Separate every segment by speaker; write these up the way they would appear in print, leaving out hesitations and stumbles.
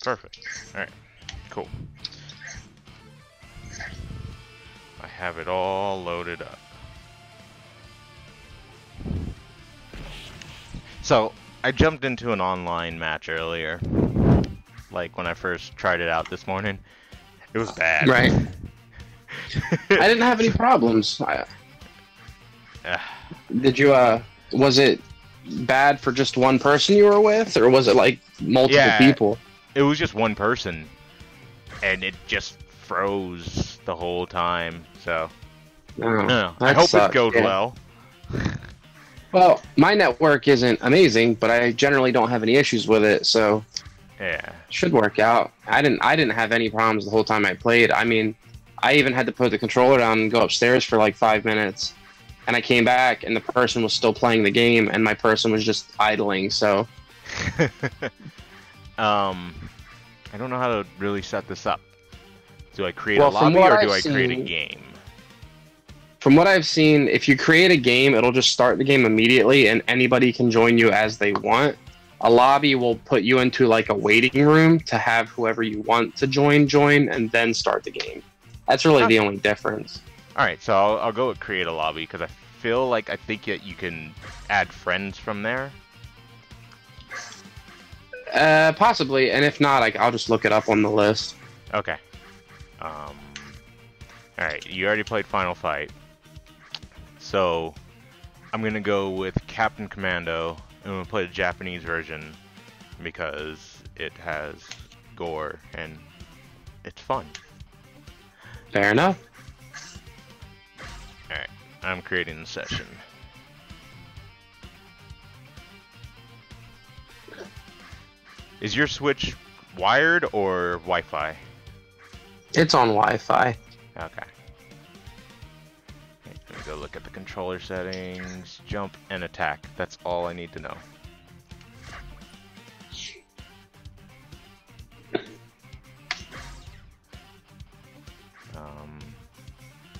Speaker 1: Perfect. Alright, cool. I have it all loaded up. So, I jumped into an online match earlier. Like when I first tried it out this morning. It was bad.
Speaker 2: Right. I didn't have any problems. Did you, was it bad for just one person you were with, or was it like multiple people?
Speaker 1: It was just one person, and it just froze the whole time, so... I hope it goes well.
Speaker 2: Well, my network isn't amazing, but I generally don't have any issues with it, so...
Speaker 1: Yeah.
Speaker 2: Should work out. I didn't have any problems the whole time I played. I mean, I even had to put the controller down and go upstairs for like 5 minutes. And I came back, and the person was still playing the game, and my person was just idling, so...
Speaker 1: I don't know how to really set this up. Do I create a lobby, or do I create a game?
Speaker 2: From what I've seen, if you create a game, it'll just start the game immediately, and anybody can join you as they want. A lobby will put you into like a waiting room to have whoever you want to join, and then start the game. That's really the only difference.
Speaker 1: Alright, so I'll go with create a lobby, because I feel like I think you can add friends from there.
Speaker 2: Possibly, and if not, I'll just look it up on the list.
Speaker 1: Okay. Alright, you already played Final Fight. So, I'm gonna go with Captain Commando, and I'm gonna play the Japanese version, because it has gore, and it's fun.
Speaker 2: Fair enough.
Speaker 1: Alright, I'm creating the session. Is your Switch wired or Wi-Fi?
Speaker 2: It's on Wi-Fi.
Speaker 1: Okay. Let me go look at the controller settings. Jump and attack. That's all I need to know.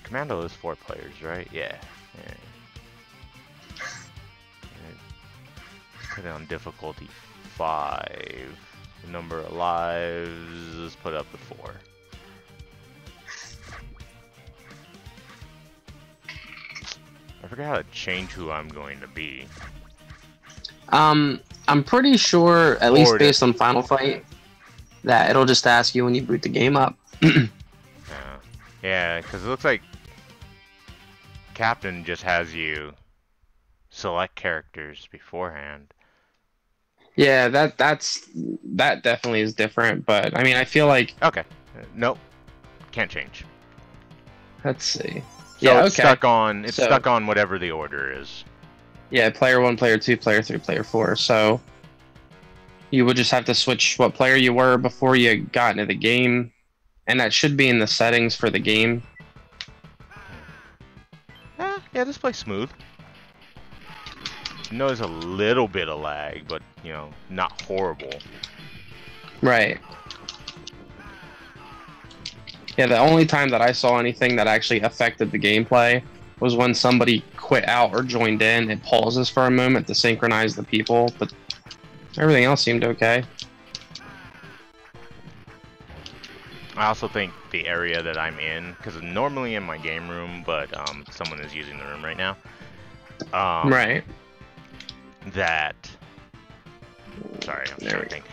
Speaker 1: Commando is 4 players, right? Yeah. Put it on difficulty 5. The number of lives, let's put up to 4. I forgot how to change who I'm going to be.
Speaker 2: I'm pretty sure, at least based on Final Fight, that it'll just ask you when you boot the game up.
Speaker 1: Yeah, because it looks like Captain just has you select characters beforehand.
Speaker 2: Yeah, that definitely is different, but I mean, I feel like...
Speaker 1: Okay. Nope. Can't change.
Speaker 2: Let's see.
Speaker 1: So
Speaker 2: yeah,
Speaker 1: it's stuck on whatever the order is.
Speaker 2: Yeah, player 1, player 2, player 3, player 4. So you would just have to switch what player you were before you got into the game, and that should be in the settings for the game.
Speaker 1: Yeah, this plays smooth. I know there's a little bit of lag, but, you know, not horrible.
Speaker 2: Right. Yeah, the only time that I saw anything that actually affected the gameplay was when somebody quit out or joined in. It pauses for a moment to synchronize the people, but everything else seemed okay.
Speaker 1: I also think the area that I'm in, because I'm normally in my game room, but someone is using the room right now.
Speaker 2: Right.
Speaker 1: That... Sorry, I'm trying to think.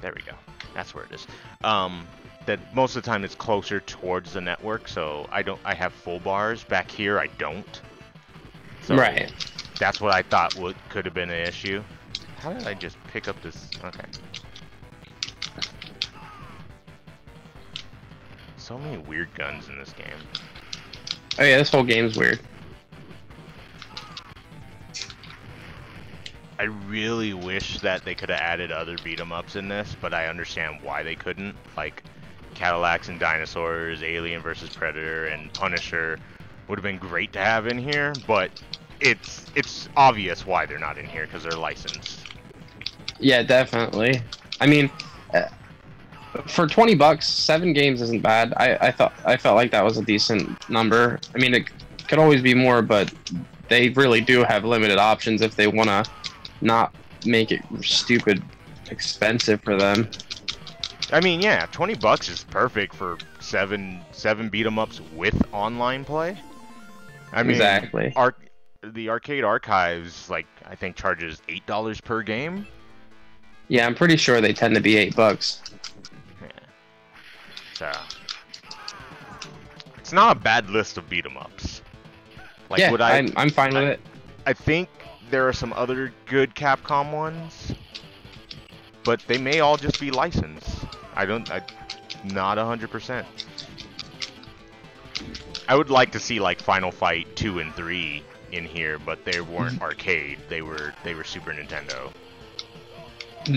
Speaker 1: There we go. That's where it is. That most of the time it's closer towards the network, so I have full bars. Back here, I don't. So
Speaker 2: right.
Speaker 1: That's what I thought could have been an issue. How did I just pick up this? Okay. So many weird guns in this game.
Speaker 2: Oh yeah, this whole game's weird.
Speaker 1: I really wish that they could have added other beat-em-ups in this, but I understand why they couldn't. Like, Cadillacs and Dinosaurs, Alien vs. Predator, and Punisher would have been great to have in here, but it's obvious why they're not in here, because they're licensed.
Speaker 2: Yeah, definitely. I mean, for $20, 7 games isn't bad. I felt like that was a decent number. I mean, it could always be more, but they really do have limited options if they want to not make it stupid expensive for them.
Speaker 1: I mean, yeah, $20 is perfect for seven beat 'em ups with online play. I mean,
Speaker 2: Exactly.
Speaker 1: The Arcade Archives, like, I think charges $8 per game.
Speaker 2: Yeah, I'm pretty sure they tend to be $8.
Speaker 1: Yeah. So it's not a bad list of beat 'em ups. Like,
Speaker 2: Yeah, I'm fine with it.
Speaker 1: I think there are some other good Capcom ones, but they may all just be licensed. I'm not 100%. I would like to see like Final Fight 2 and 3 in here, but they weren't arcade. They were Super Nintendo.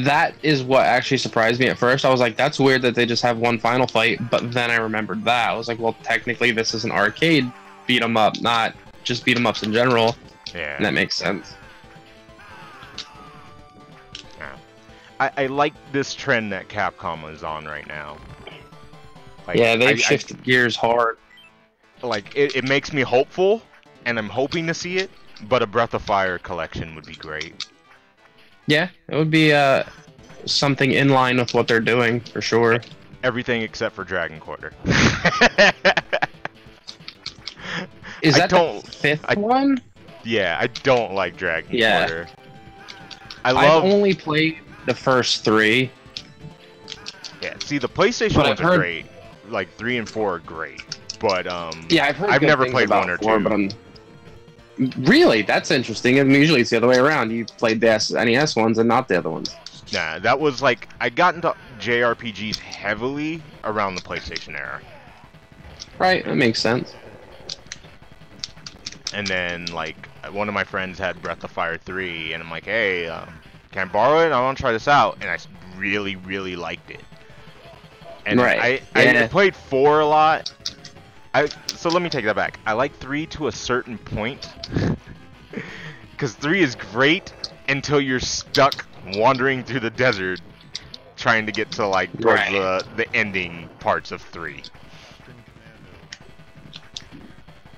Speaker 2: That is what actually surprised me at first. I was like, that's weird that they just have one Final Fight, but then I remembered that. I was like, well, technically this is an arcade beat 'em up, not just beat 'em ups in general.
Speaker 1: Yeah.
Speaker 2: And that makes sense.
Speaker 1: Yeah. I like this trend that Capcom is on right now. Like,
Speaker 2: yeah, they've shifted gears hard.
Speaker 1: Like, it makes me hopeful, and I'm hoping to see it, but a Breath of Fire collection would be great.
Speaker 2: Yeah, it would be something in line with what they're doing, for sure.
Speaker 1: Everything except for Dragon Quarter.
Speaker 2: Is that the fifth one?
Speaker 1: Yeah, I don't like Dragon Quarter.
Speaker 2: I've only played the first 3.
Speaker 1: Yeah, see, the PlayStation ones are great. Like, 3 and 4 are great. But,
Speaker 2: yeah, I've
Speaker 1: never played 1 or 2.
Speaker 2: But really? That's interesting. And usually it's the other way around. You played the NES ones and not the other ones.
Speaker 1: Nah, that was like, I got into JRPGs heavily around the PlayStation era.
Speaker 2: Right, that makes sense.
Speaker 1: And then, like, one of my friends had Breath of Fire 3, and I'm like, hey, can I borrow it? I want to try this out. And I really, really liked it. And I played 4 a lot. So let me take that back. I like 3 to a certain point. Because 3 is great until you're stuck wandering through the desert trying to get to, like, towards the ending parts of 3.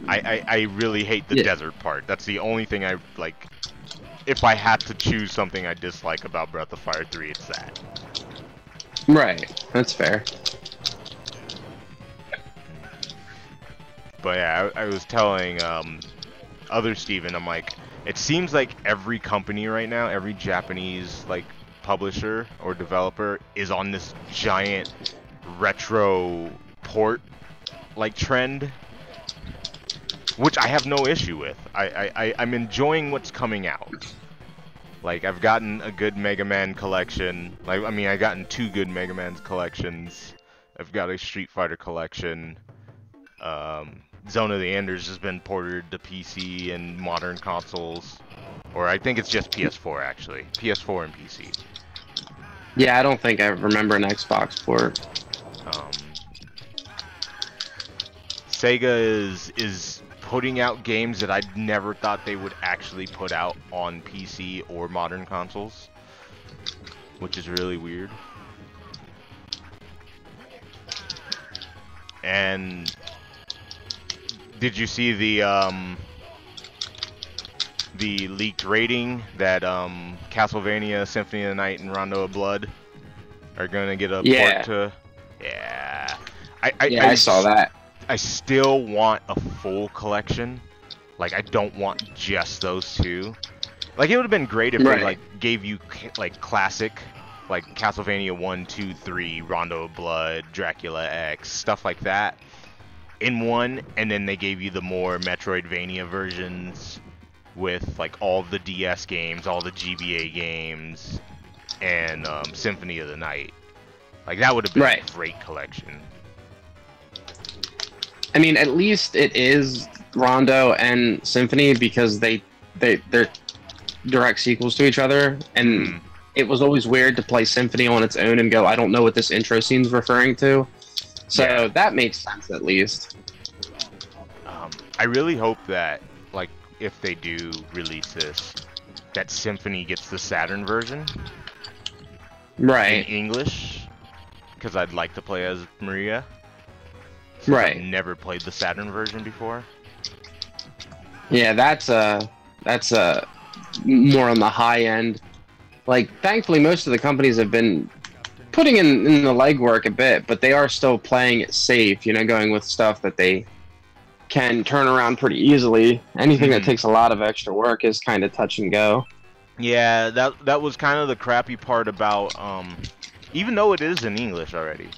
Speaker 1: I really hate the desert part. That's the only thing I, like, if I had to choose something I dislike about Breath of Fire 3, it's that.
Speaker 2: Right, that's fair.
Speaker 1: But yeah, I was telling other Steven, I'm like, it seems like every company right now, every Japanese like publisher or developer is on this giant retro port like trend, which I have no issue with. I'm enjoying what's coming out. Like, I've gotten a good Mega Man collection. Like, I mean, I've gotten 2 good Mega Man collections. I've got a Street Fighter collection. Zone of the Enders has been ported to PC and modern consoles. Or I think it's just PS4, actually. PS4 and PC.
Speaker 2: Yeah, I don't think I remember an Xbox port.
Speaker 1: Sega is putting out games that I never thought they would actually put out on PC or modern consoles, which is really weird. And did you see the leaked rating that Castlevania Symphony of the Night and Rondo of Blood are gonna get a port to? Yeah. I
Speaker 2: saw that.
Speaker 1: I still want a full collection. Like, I don't want just those 2. Like, it would have been great if they like gave you like classic, like Castlevania 1, 2, 3, Rondo of Blood, Dracula X, stuff like that in one, and then they gave you the more Metroidvania versions with like all the DS games, all the GBA games, and Symphony of the Night. Like, that would have been a great collection.
Speaker 2: I mean, at least it is Rondo and Symphony, because they're direct sequels to each other, and it was always weird to play Symphony on its own and go, I don't know what this intro scene's referring to. So that makes sense, at least.
Speaker 1: I really hope that, like, if they do release this, that Symphony gets the Saturn version. In English. Because I'd like to play as Maria. I've never played the Saturn version before.
Speaker 2: Yeah, that's more on the high end like, thankfully, most of the companies have been putting in the legwork a bit, but they are still playing it safe, you know, going with stuff that they can turn around pretty easily. Anything that takes a lot of extra work is kind of touch and go.
Speaker 1: Yeah, that was kind of the crappy part about, even though it is in English already,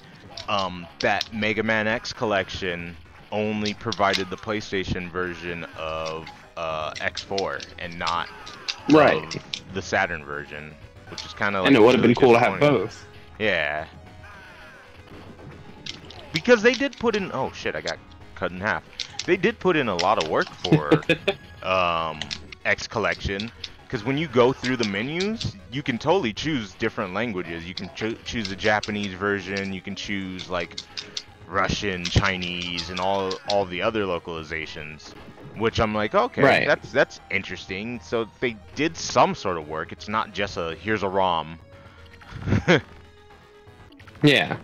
Speaker 1: that Mega Man X collection only provided the PlayStation version of X4 and not
Speaker 2: Right.
Speaker 1: the Saturn version, which is kind of like,
Speaker 2: And it would have
Speaker 1: really
Speaker 2: been cool to have
Speaker 1: disappointing.
Speaker 2: both.
Speaker 1: Yeah. Because they did put in, oh shit, I got cut in half. They did put in a lot of work for X collection. Because when you go through the menus, you can totally choose different languages. You can choose the Japanese version. You can choose like Russian, Chinese, and all the other localizations. Which I'm like, okay,
Speaker 2: Right.
Speaker 1: that's interesting. So they did some sort of work. It's not just a here's a ROM.
Speaker 2: Yeah.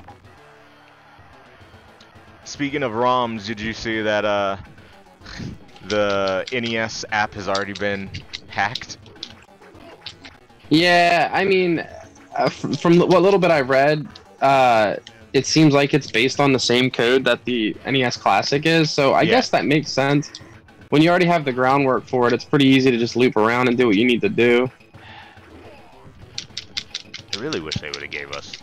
Speaker 1: Speaking of ROMs, did you see that the NES app has already been hacked?
Speaker 2: Yeah, I mean, from what little bit I read, it seems like it's based on the same code that the NES Classic is, so I guess that makes sense. When you already have the groundwork for it, it's pretty easy to just loop around and do what you need to do.
Speaker 1: I really wish they would have gave us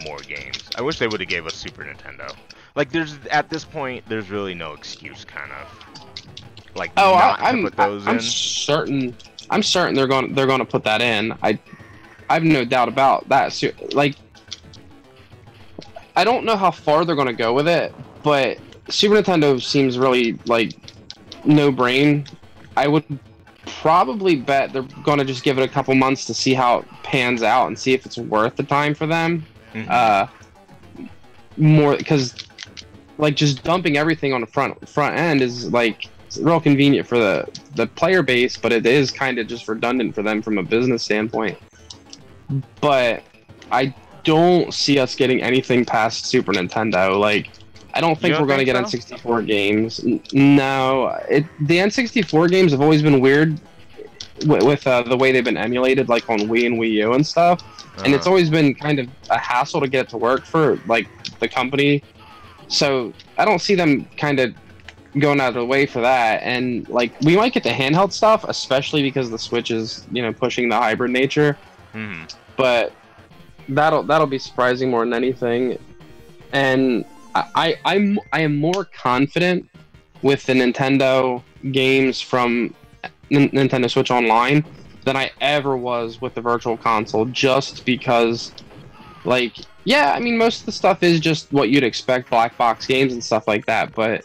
Speaker 1: more games. I wish they would have gave us Super Nintendo. Like, at this point, there's really no excuse, kind of. Like,
Speaker 2: I'm
Speaker 1: put those in.
Speaker 2: certain they're going to put that in. I've no doubt about that. So, like, I don't know how far they're going to go with it, but Super Nintendo seems really like no brain. I would probably bet they're going to just give it a couple months to see how it pans out and see if it's worth the time for them. More because, like, just dumping everything on the front end is like real convenient for the player base, but it is kind of just redundant for them from a business standpoint. But I don't see us getting anything past Super Nintendo. Like, I don't think we're going to get N64 games. No, the N64 games have always been weird with the way they've been emulated, like on Wii and Wii U and stuff. And it's always been kind of a hassle to get it to work for like the company. So I don't see them kind of going out of the way for that. And like, we might get the handheld stuff, especially because the Switch is, you know, pushing the hybrid nature. But that'll be surprising more than anything. And I am more confident with the Nintendo games from Nintendo Switch Online than I ever was with the Virtual Console, just because, like, yeah, I mean, most of the stuff is just what you'd expect, black box games and stuff like that, but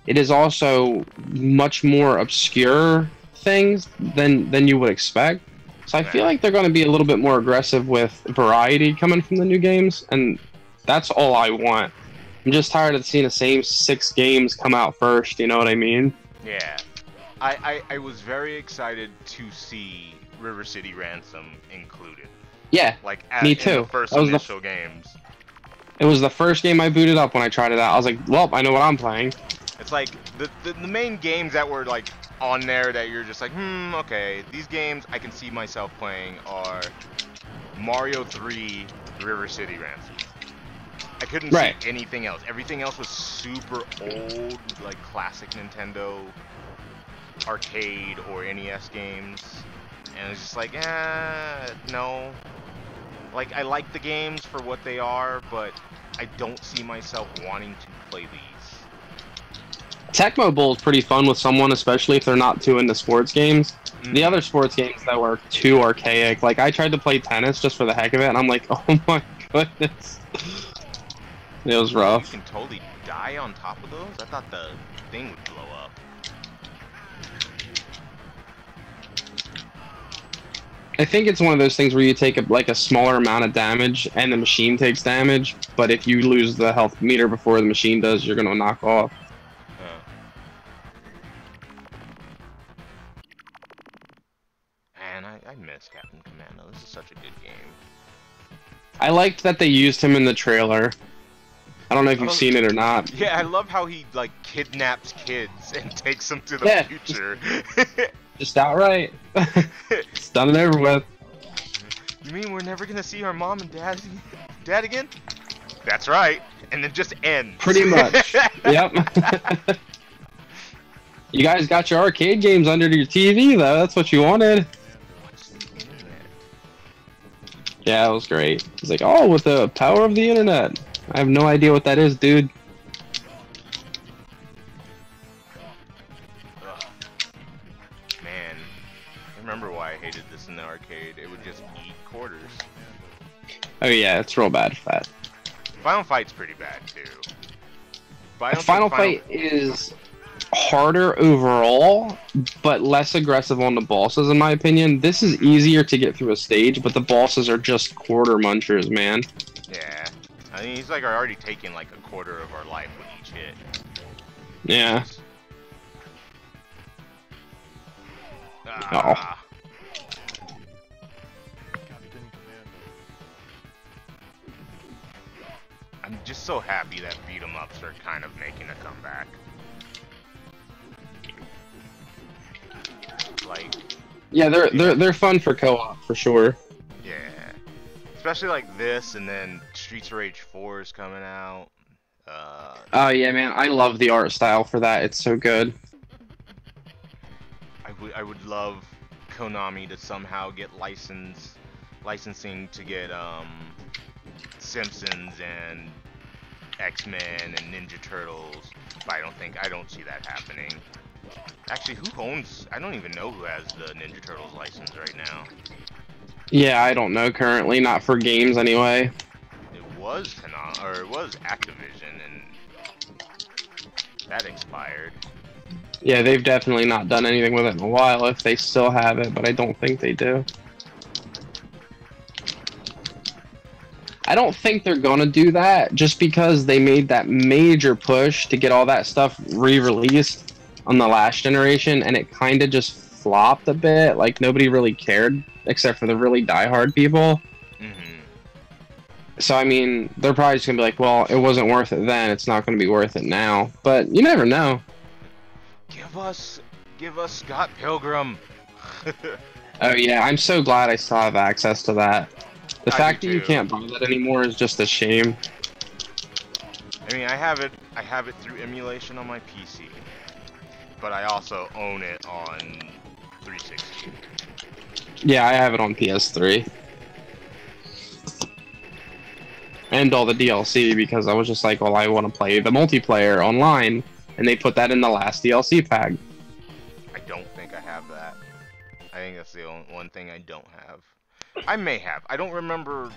Speaker 2: it is also much more obscure things than you would expect. So I feel like they're going to be a little bit more aggressive with variety coming from the new games, and that's all I want. I'm just tired of seeing the same 6 games come out first, you know what I mean?
Speaker 1: Yeah. I was very excited to see River City Ransom included.
Speaker 2: Yeah,
Speaker 1: like
Speaker 2: me too.
Speaker 1: In the first initial games.
Speaker 2: It was the first game I booted up when I tried it out. I was like, well, I know what I'm playing.
Speaker 1: It's like the main games that were like on there that you're just like, okay, these games I can see myself playing are Mario 3, River City Ransom. I couldn't see anything else. Everything else was super old, like classic Nintendo arcade or NES games. And it's just like, no. Like, I like the games for what they are, but I don't see myself wanting to play these.
Speaker 2: Tecmo Bowl is pretty fun with someone, especially if they're not too into sports games. The other sports games that were too archaic, like I tried to play tennis just for the heck of it, and I'm like, oh my goodness. It was rough.
Speaker 1: You can totally die on top of those? I thought the thing would blow up.
Speaker 2: I think it's one of those things where you take a smaller amount of damage and the machine takes damage, but if you lose the health meter before the machine does, you're going to knock off.
Speaker 1: Man, I miss Captain Commando. This is such a good game.
Speaker 2: I liked that they used him in the trailer. I don't know if you've seen it or not.
Speaker 1: Yeah, I love how he, like, kidnaps kids and takes them to the future.
Speaker 2: Just outright. It's done and over with.
Speaker 1: You mean we're never gonna see our mom and dad again? That's right. And then just ends.
Speaker 2: Pretty much. Yep. You guys got your arcade games under your TV, though. That's what you wanted.
Speaker 1: What's the internet?
Speaker 2: Yeah, it was great. He's like, oh, with the power of the internet. I have no idea what that is, dude.
Speaker 1: Ugh. Man, I remember why I hated this in the arcade. It would just eat quarters.
Speaker 2: Oh yeah, it's real bad for that.
Speaker 1: Final Fight's pretty bad too. But I don't
Speaker 2: Final
Speaker 1: think
Speaker 2: Fight is harder overall, but less aggressive on the bosses, in my opinion. This is easier to get through a stage, but the bosses are just quarter munchers, man.
Speaker 1: Yeah. I mean, he's like already taking like a quarter of our life with each hit.
Speaker 2: Yeah.
Speaker 1: Ah. I'm just so happy that beat 'em ups are kind of making a comeback. Like,
Speaker 2: Yeah, they're fun for co-op for sure.
Speaker 1: yeah. Especially like this, and then Streets of Rage 4 is coming out.
Speaker 2: Oh yeah, man, I love the art style for that. It's so good.
Speaker 1: I would love Konami to somehow get licensing to get Simpsons and X-Men and Ninja Turtles, but I don't see that happening. Actually, who owns? I don't even know who has the Ninja Turtles license right now.
Speaker 2: Yeah, I don't know currently, not for games anyway.
Speaker 1: It was Konami, or it was Activision, and that expired.
Speaker 2: Yeah, they've definitely not done anything with it in a while if they still have it, but I don't think they do. I don't think they're gonna do that just because they made that major push to get all that stuff re-released on the last generation, and it kind of just flopped a bit. Like, nobody really cared except for the really diehard people.
Speaker 1: Mm-hmm.
Speaker 2: So, I mean, they're probably just gonna be like, well, it wasn't worth it then, it's not gonna be worth it now. But you never know.
Speaker 1: Give us Scott Pilgrim.
Speaker 2: Oh yeah, I'm so glad I still have access to that. The
Speaker 1: I
Speaker 2: fact
Speaker 1: do
Speaker 2: that you
Speaker 1: too.
Speaker 2: can't buy that anymore is just a shame.
Speaker 1: I mean, I have it through emulation on my PC, but I also own it on 360.
Speaker 2: Yeah, I have it on PS3. And all the DLC, because I was just like, well, I want to play the multiplayer online, and they put that in the last DLC pack.
Speaker 1: I don't think I have that. I think that's the only one thing I don't have. I may have. I don't remember.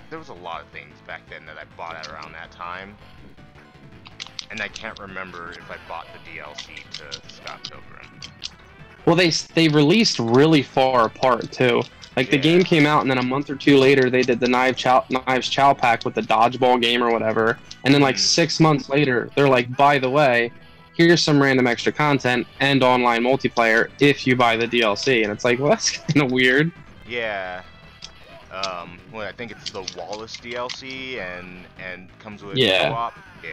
Speaker 1: There was a lot of things back then that I bought at around that time, and I can't remember if I bought the DLC to Scott Pilgrim.
Speaker 2: Well, they released really far apart too. Like, the game came out, and then a month or two later, they did the Knives Chow pack with the dodgeball game or whatever. And then, like, 6 months later, they're like, by the way, here's some random extra content and online multiplayer if you buy the DLC. And it's like, well, that's kind of weird.
Speaker 1: Yeah. Well, I think it's the Wallace DLC and comes with co-op. Yeah.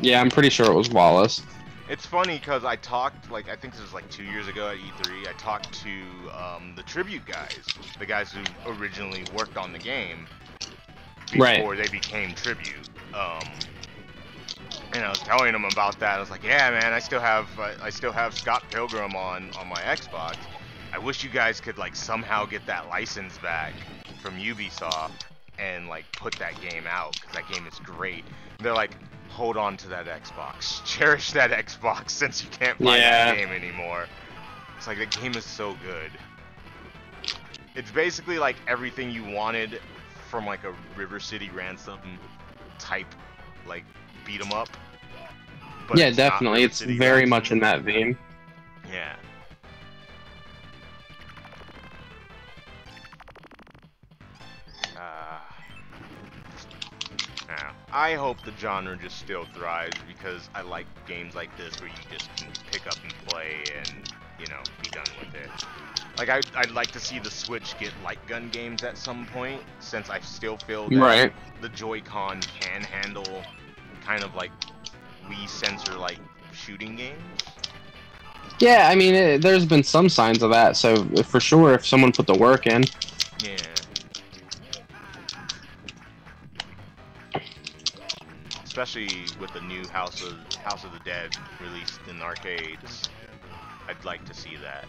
Speaker 2: Yeah, I'm pretty sure it was Wallace.
Speaker 1: It's funny because I talked, like, I think this was like 2 years ago at E3, I talked to the Tribute guys, the guys who originally worked on the game before they became Tribute. And I was telling them about that. I was like, yeah, man, I still have Scott Pilgrim on my Xbox. I wish you guys could, like, somehow get that license back from Ubisoft and, like, put that game out, because that game is great. And they're like, hold on to that Xbox. Cherish that Xbox since you can't buy that game anymore. It's like, the game is so good. It's basically like everything you wanted from like a River City Ransom type, like, beat 'em up. But
Speaker 2: yeah, definitely. It's very much in that vein.
Speaker 1: Yeah. I hope the genre just still thrives, because I like games like this where you just can pick up and play and, you know, be done with it. Like, I'd like to see the Switch get light gun games at some point, since I still feel that the Joy-Con can handle kind of like Wii sensor-like shooting games.
Speaker 2: Yeah, I mean, there's been some signs of that. So for sure, if someone put the work in.
Speaker 1: Yeah. Especially with the new House of the Dead released in arcades, I'd like to see that.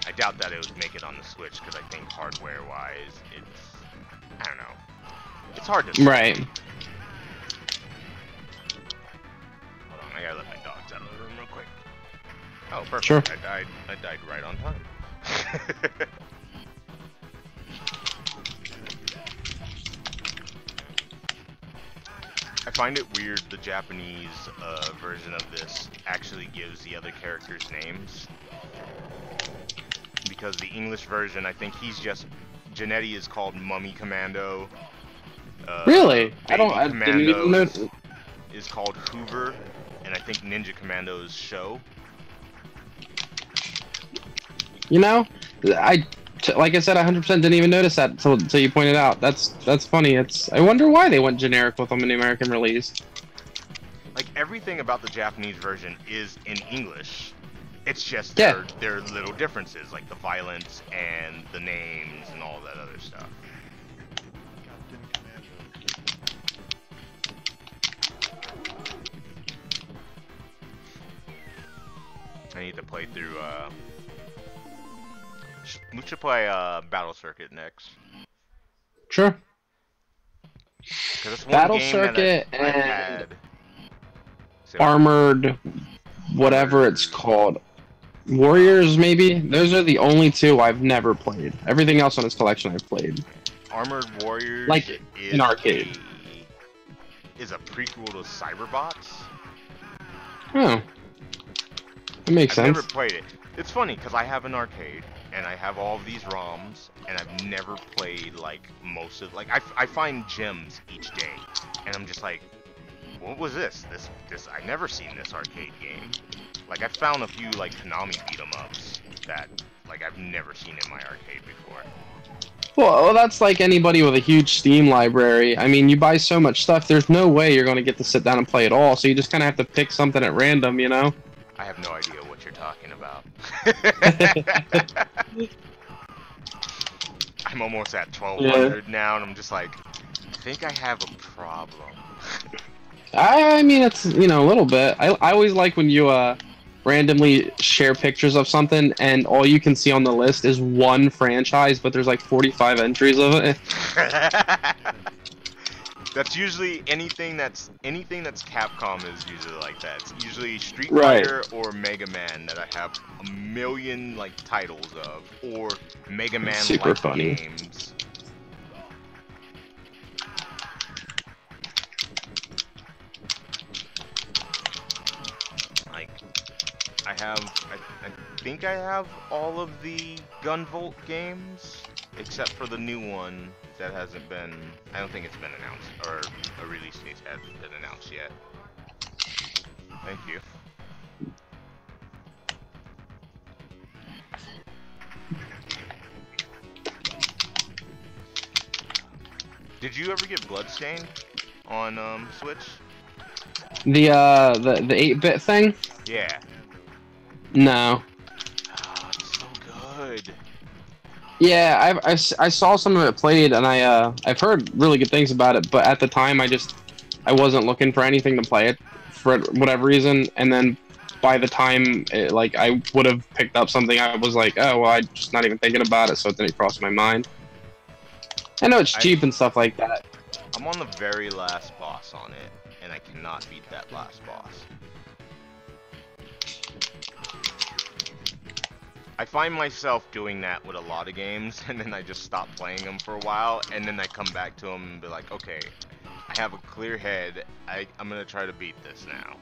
Speaker 1: I doubt that it would make it on the Switch because I think hardware-wise, I don't know. It's hard to say.
Speaker 2: Right.
Speaker 1: Hold on, I gotta let my dogs out of the room real quick. Oh, perfect.
Speaker 2: Sure.
Speaker 1: I died right on time. I find it weird the Japanese version of this actually gives the other characters names. Because the English version, I think Janetti is called Mummy Commando.
Speaker 2: Really?
Speaker 1: Baby
Speaker 2: Didn't even know.
Speaker 1: Is called Hoover, and I think Ninja Commando is Show.
Speaker 2: You know, like I said, I 100% didn't even notice that until you pointed out. That's funny. I wonder why they went generic with them in the American release.
Speaker 1: Like everything about the Japanese version is in English. It's just
Speaker 2: Yeah.
Speaker 1: their little differences, like the violence and the names and all that other stuff. I need to play through. We should play Battle Circuit next.
Speaker 2: Sure.
Speaker 1: Because it's one
Speaker 2: Battle
Speaker 1: game
Speaker 2: Circuit
Speaker 1: that I've
Speaker 2: and
Speaker 1: had.
Speaker 2: Armored, whatever it's called. Warriors, maybe? Those are the only two I've never played. Everything else on this collection I've played.
Speaker 1: Armored Warriors
Speaker 2: Like
Speaker 1: is
Speaker 2: in arcade.
Speaker 1: is a prequel to Cyberbots.
Speaker 2: Oh. That makes
Speaker 1: I've
Speaker 2: sense.
Speaker 1: never played it. It's funny because I have an arcade and I have all of these ROMs and I've never played like most of I find gems each day and I'm just like, what was this? This I've never seen this arcade game. Like I found a few like Konami beat 'em ups that like I've never seen in my arcade before.
Speaker 2: Well, that's like anybody with a huge Steam library. I mean, you buy so much stuff, there's no way you're going to get to sit down and play it all, so you just kind of have to pick something at random, you know?
Speaker 1: I have no idea what you're talking about. I'm almost at 1200 now, and I'm just like, I think I have a problem.
Speaker 2: I mean, it's, you know, a little bit. I always like when you randomly share pictures of something, and all you can see on the list is one franchise, but there's like 45 entries of it.
Speaker 1: That's usually anything that's Capcom is usually like that. It's usually Street
Speaker 2: Right.
Speaker 1: Fighter or Mega Man that I have a million like titles of, or Mega Man
Speaker 2: Super
Speaker 1: like
Speaker 2: funny.
Speaker 1: games. Like I think I have all of the Gunvolt games except for the new one. That hasn't been, I don't think it's been announced, or a release date hasn't been announced yet. Thank you. Did you ever get Bloodstained on Switch?
Speaker 2: The 8-bit thing?
Speaker 1: Yeah.
Speaker 2: No.
Speaker 1: Oh, it's so good.
Speaker 2: Yeah, I saw some of it played, and I've heard really good things about it, but at the time I wasn't looking for anything to play it for whatever reason, and then by the time like I would have picked up something, I was like, oh well, I'm just not even thinking about it, so it didn't cross my mind. I know it's cheap and stuff like that.
Speaker 1: I'm on the very last boss on it, and I cannot beat that last boss. I find myself doing that with a lot of games, and then I just stop playing them for a while, and then I come back to them and be like, okay, I have a clear head, I'm gonna try to beat this now.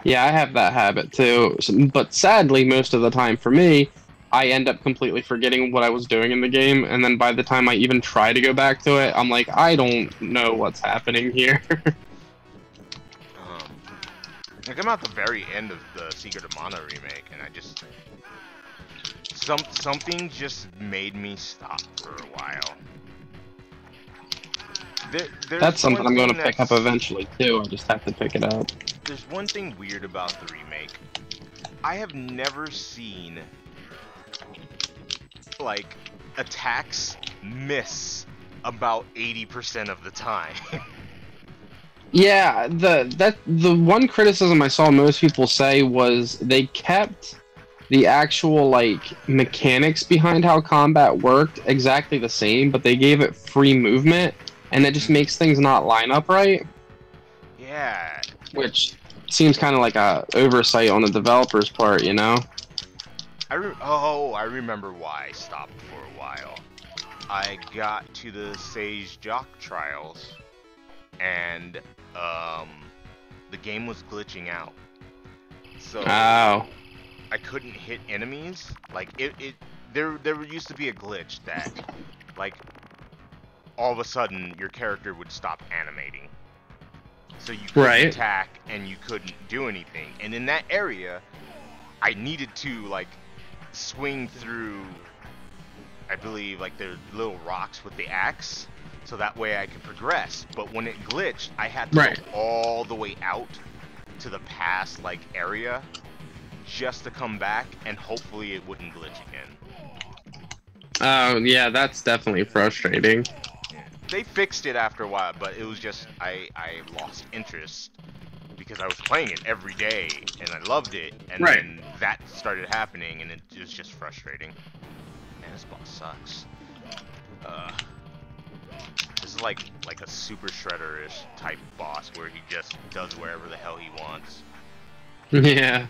Speaker 2: Yeah, I have that habit too, but sadly, most of the time for me, I end up completely forgetting what I was doing in the game, and then by the time I even try to go back to it, I'm like, I don't know what's happening here.
Speaker 1: Like, I'm at the very end of the Secret of Mana remake, and I just... Something just made me stop for a while.
Speaker 2: That's something I'm going to pick up eventually, too. I just have to pick it up.
Speaker 1: There's one thing weird about the remake. I have never seen like attacks miss about 80% of the time.
Speaker 2: Yeah, the one criticism I saw most people say was they kept the actual like mechanics behind how combat worked exactly the same, but they gave it free movement, and it just makes things not line up right.
Speaker 1: Yeah.
Speaker 2: Which seems kind of like a oversight on the developer's part, you know?
Speaker 1: I remember why I stopped for a while. I got to the Sage Jock trials, and the game was glitching out. So
Speaker 2: Oh.
Speaker 1: I couldn't hit enemies. Like there used to be a glitch that, like, all of a sudden your character would stop animating. So you couldn't attack and you couldn't do anything. And in that area, I needed to like swing through, I believe, like the little rocks with the axe, so that way I could progress. But when it glitched, I had to go all the way out to the past like area just to come back, and hopefully it wouldn't glitch again.
Speaker 2: Oh yeah, that's definitely frustrating.
Speaker 1: They fixed it after a while, but it was just I lost interest because I was playing it every day and I loved it, and then that started happening, and it was just frustrating. Man, this boss sucks. This is like a Super Shredder-ish type boss where he just does wherever the hell he wants.
Speaker 2: Yeah.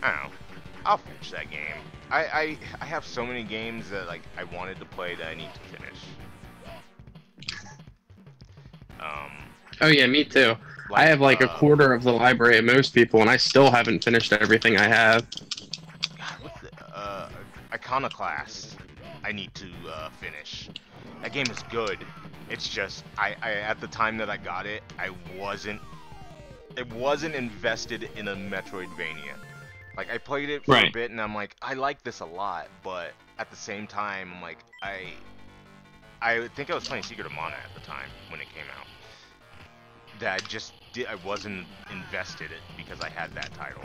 Speaker 1: I don't know. I'll finish that game. I have so many games that like I wanted to play that I need to finish.
Speaker 2: Oh yeah, me too. I have like a quarter of the library of most people, and I still haven't finished everything I have.
Speaker 1: God, what's the Iconoclast? I need to finish. That game is good. It's just I at the time that I got it, I wasn't invested in a Metroidvania. Like, I played it for a bit, and I'm like, I like this a lot, but at the same time, I'm like, I think I was playing Secret of Mana at the time when it came out. That I wasn't invested in because I had that title.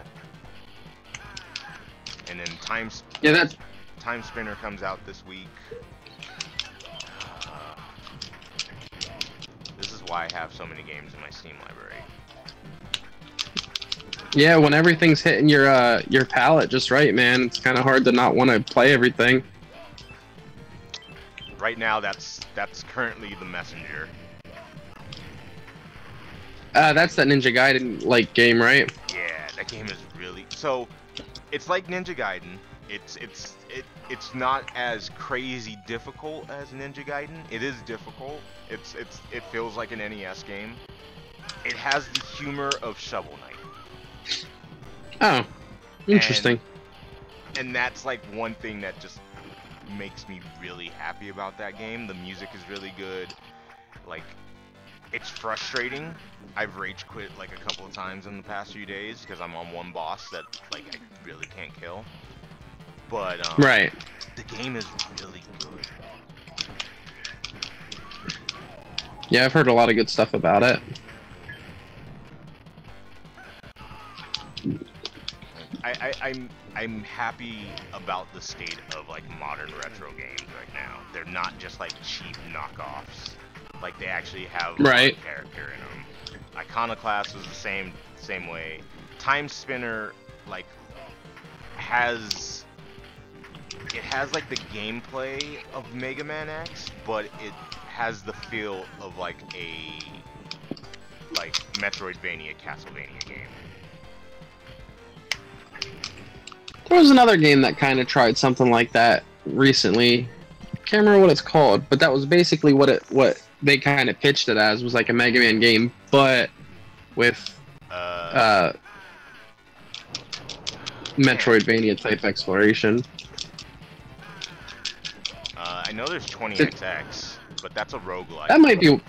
Speaker 1: And then Time Spinner comes out this week. This is why I have so many games in my Steam library.
Speaker 2: Yeah, when everything's hitting your palate just right, man, it's kind of hard to not want to play everything.
Speaker 1: Right now, that's currently The Messenger.
Speaker 2: That's that Ninja Gaiden like game, right?
Speaker 1: Yeah, that game is really it's like Ninja Gaiden. It's not as crazy difficult as Ninja Gaiden. It is difficult. It feels like an NES game. It has the humor of Shovel Knight.
Speaker 2: Oh, interesting.
Speaker 1: And that's like one thing that just makes me really happy about that game. The music is really good. Like, it's frustrating. I've rage quit like a couple of times in the past few days because I'm on one boss that like I really can't kill. But the game is really good.
Speaker 2: Yeah, I've heard a lot of good stuff about it.
Speaker 1: I'm happy about the state of like modern retro games right now. They're not just like cheap knockoffs. Like, they actually have a lot of character in them. Iconoclast was the same way. Time Spinner like has like the gameplay of Mega Man X, but it has the feel of like a Metroidvania, Castlevania game.
Speaker 2: There was another game that kind of tried something like that recently. Can't remember what it's called, but that was basically what they kind of pitched it as, was like a Mega Man game, but with Metroidvania type exploration.
Speaker 1: I know there's 20XX, but that's a roguelike.
Speaker 2: That might be.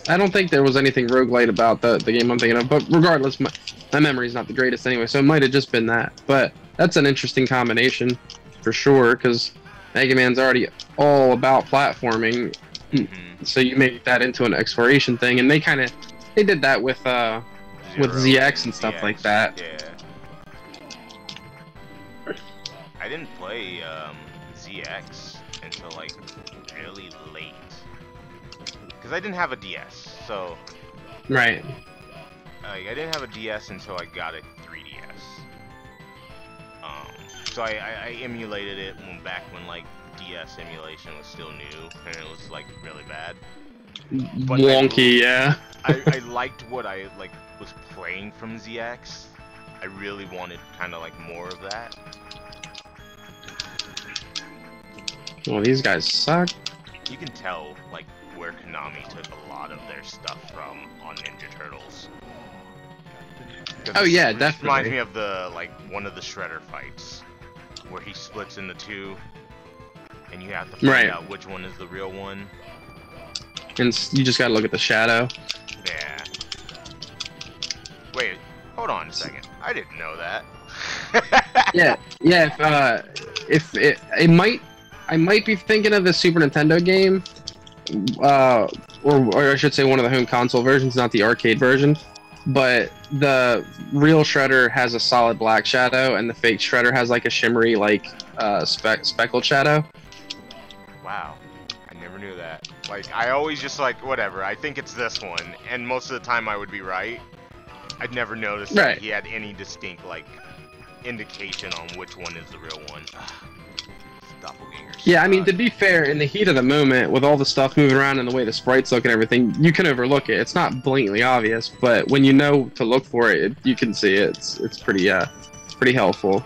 Speaker 2: I don't think there was anything roguelite about the game I'm thinking of, but regardless, my memory's not the greatest anyway, so it might have just been that. But that's an interesting combination, for sure, because Mega Man's already all about platforming,
Speaker 1: Mm-hmm.
Speaker 2: so you make that into an exploration thing, and they did that with
Speaker 1: Zero
Speaker 2: ZX and stuff like
Speaker 1: ZX.
Speaker 2: that.
Speaker 1: Yeah. I didn't play ZX until like really late, because I didn't have a DS, so
Speaker 2: Right.
Speaker 1: I didn't have a DS until I got a 3DS. So I emulated it back when like DS emulation was still new and it was like really bad. But
Speaker 2: Wonky, yeah.
Speaker 1: I liked what I like was playing from ZX. I really wanted kind of like more of that.
Speaker 2: Well, these guys suck.
Speaker 1: You can tell like where Konami took a lot of their stuff from on Ninja Turtles.
Speaker 2: Oh yeah,
Speaker 1: It
Speaker 2: definitely.
Speaker 1: reminds me of the like one of the Shredder fights where he splits into two, and you have to find out which one is the real one.
Speaker 2: And you just gotta look at the shadow.
Speaker 1: Yeah. Wait, hold on a second. I didn't know that.
Speaker 2: Yeah. If it might, I might be thinking of the Super Nintendo game, or I should say one of the home console versions, not the arcade version. But the real Shredder has a solid black shadow, and the fake Shredder has like a shimmery, like speckled shadow.
Speaker 1: Wow, I never knew that. Like, I always just like, whatever, I think it's this one, and most of the time I would be right. I'd never noticed that he had any distinct, like, indication on which one is the real one. Doppelgangers.
Speaker 2: Yeah, I mean, to be fair, in the heat of the moment, with all the stuff moving around and the way the sprites look and everything, you can overlook it. It's not blatantly obvious, but when you know to look for it, you can see it. It's pretty helpful.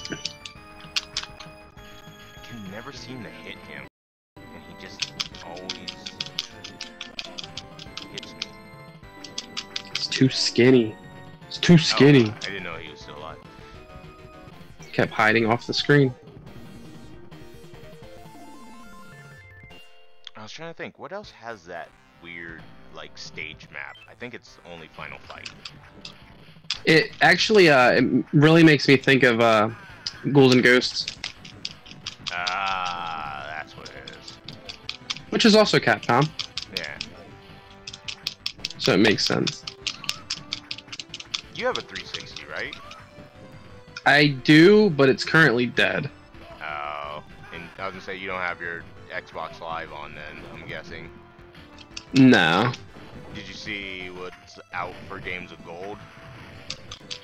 Speaker 1: I can never seem to hit him, and he just always hits me.
Speaker 2: It's too skinny. It's too skinny.
Speaker 1: Oh, I didn't know he was still alive.
Speaker 2: Kept hiding off the screen.
Speaker 1: I was trying to think, what else has that weird, like, stage map? I think it's only Final Fight.
Speaker 2: It actually, it really makes me think of Ghouls and Ghosts.
Speaker 1: Ah, that's what it is.
Speaker 2: Which is also Capcom.
Speaker 1: Yeah.
Speaker 2: So it makes sense.
Speaker 1: You have a 360, right?
Speaker 2: I do, but it's currently dead.
Speaker 1: Oh, and I was gonna say you don't have your Xbox Live on then, I'm guessing.
Speaker 2: No.
Speaker 1: Did you see what's out for Games of Gold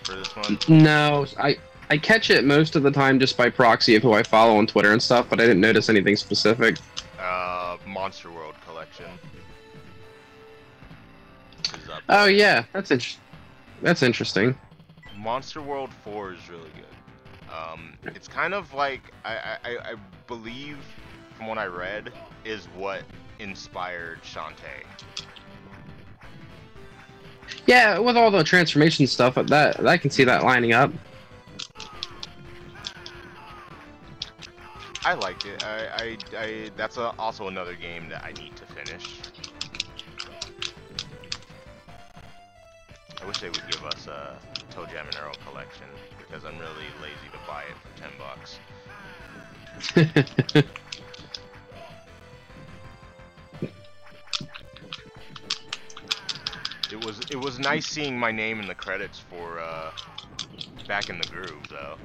Speaker 1: for this one?
Speaker 2: No, I catch it most of the time just by proxy of who I follow on Twitter and stuff, but I didn't notice anything specific.
Speaker 1: Monster World Collection.
Speaker 2: Oh yeah, that's interesting.
Speaker 1: Monster World 4 is really good. It's kind of like, I believe, from what I read, is what inspired Shantae.
Speaker 2: Yeah, with all the transformation stuff, that I can see that lining up.
Speaker 1: I liked it. That's also another game that I need to finish. I wish they would give us a Toe Jam and Earl collection, because I'm really lazy to buy it for $10. It was nice seeing my name in the credits for Back in the Groove, though.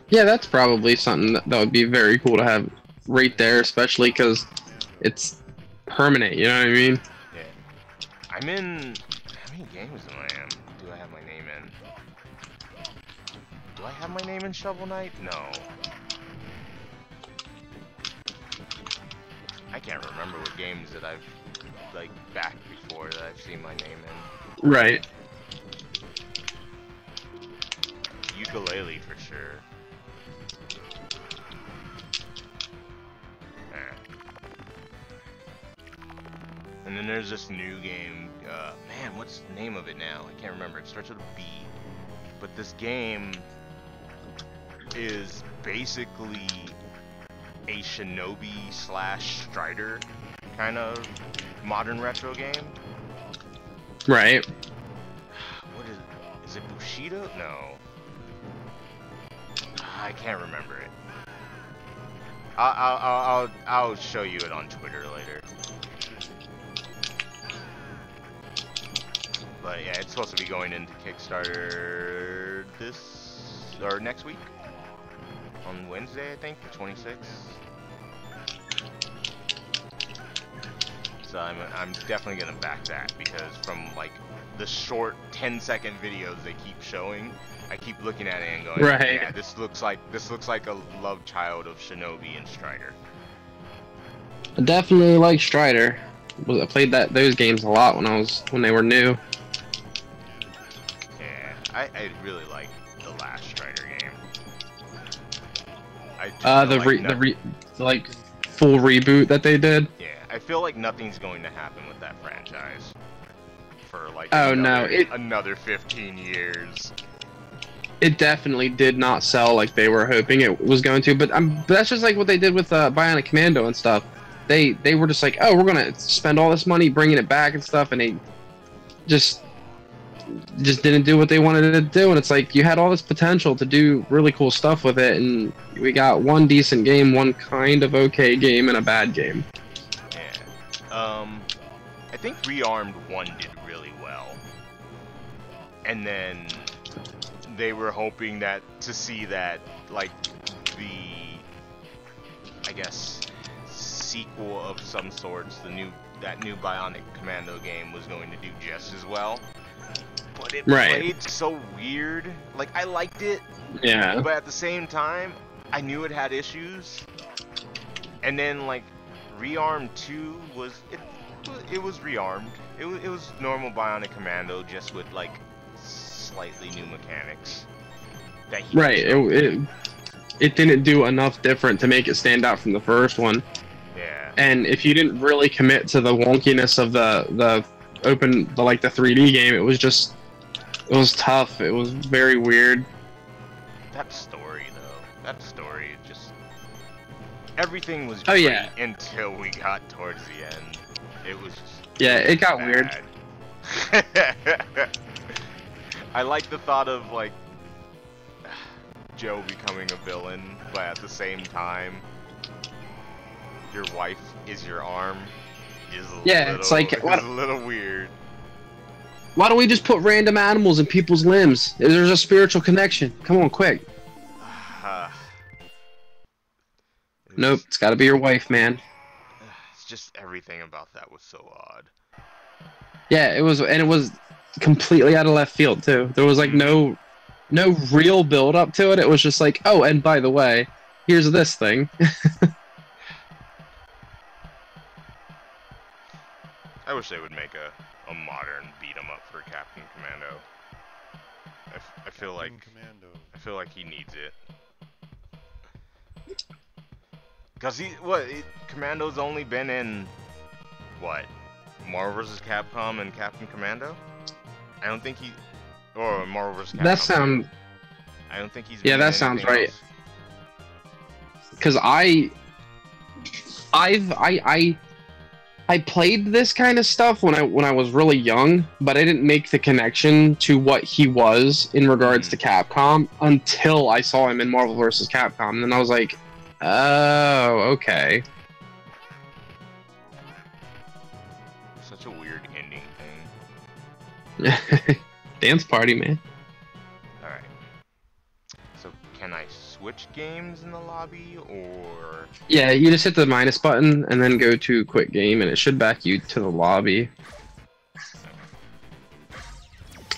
Speaker 2: Yeah, that's probably something that would be very cool to have right there, especially because it's permanent, you know what I mean?
Speaker 1: Yeah. I'm in... How many games do I have my name in? Do I have my name in Shovel Knight? No. I can't remember what games that I've, like, back before that I've seen my name in.
Speaker 2: Right.
Speaker 1: Ukulele for sure. And then there's this new game, man, what's the name of it now? I can't remember, it starts with a B. But this game is basically a Shinobi slash Strider kind of modern retro game.
Speaker 2: Right.
Speaker 1: What is it? Is it Bushido? No. I can't remember it. I'll show you it on Twitter later. But yeah, it's supposed to be going into Kickstarter next week on Wednesday, I think, the 26th. So I'm definitely gonna back that because from like the short 10-second videos they keep showing, I keep looking at it and going,
Speaker 2: Right.
Speaker 1: yeah, this looks like a love child of Shinobi and Strider.
Speaker 2: I definitely like Strider. I played those games a lot when they were new.
Speaker 1: Yeah, I really like the last Strider game.
Speaker 2: Like full reboot that they did.
Speaker 1: Yeah, I feel like nothing's going to happen with that franchise for like another 15 years.
Speaker 2: It definitely did not sell like they were hoping it was going to, but that's just like what they did with Bionic Commando and stuff. They were just like, oh, we're gonna spend all this money bringing it back and stuff, and they just didn't do what they wanted to do. And it's like you had all this potential to do really cool stuff with it, and we got one decent game, one kind of okay game, and a bad game.
Speaker 1: Yeah. I think Rearmed 1 did really well, and then they were hoping to see that like I guess sequel of some sorts, that new Bionic Commando game was going to do just as well. But it played so weird. Like, I liked it,
Speaker 2: yeah,
Speaker 1: but at the same time, I knew it had issues. And then like Rearmed 2 was Rearmed. It was normal Bionic Commando, just with like slightly new mechanics.
Speaker 2: It didn't do enough different to make it stand out from the first one.
Speaker 1: Yeah.
Speaker 2: And if you didn't really commit to the wonkiness of the 3D game, it was tough. It was very weird.
Speaker 1: That story just everything was great until we got towards the end. It was just
Speaker 2: it got
Speaker 1: bad.
Speaker 2: Weird.
Speaker 1: I like the thought of like Joe becoming a villain, but at the same time, your wife is your arm. It's a little weird.
Speaker 2: Why don't we just put random animals in people's limbs? There's a spiritual connection. Come on, quick. Nope, it's got to be your wife, man.
Speaker 1: It's just everything about that was so odd.
Speaker 2: Yeah, it was completely out of left field too. There was like no real build up to it. It was just like, oh, and by the way, here's this thing.
Speaker 1: I wish they would make a modern beat 'em up for Captain Commando. I feel like he needs it. Cause Commando's only been in what? Marvel vs. Capcom and Captain Commando? I don't think Marvel vs. Capcom. I don't think he's been in
Speaker 2: that sounds right.
Speaker 1: Else.
Speaker 2: Cause I played this kind of stuff when I was really young, but I didn't make the connection to what he was in regards to Capcom until I saw him in Marvel vs. Capcom. And then I was like, oh, okay.
Speaker 1: Such a weird ending thing.
Speaker 2: Dance party, man.
Speaker 1: Alright. So, can I switch games in the lobby, or...?
Speaker 2: Yeah, you just hit the minus button and then go to quit game, and it should back you to the lobby.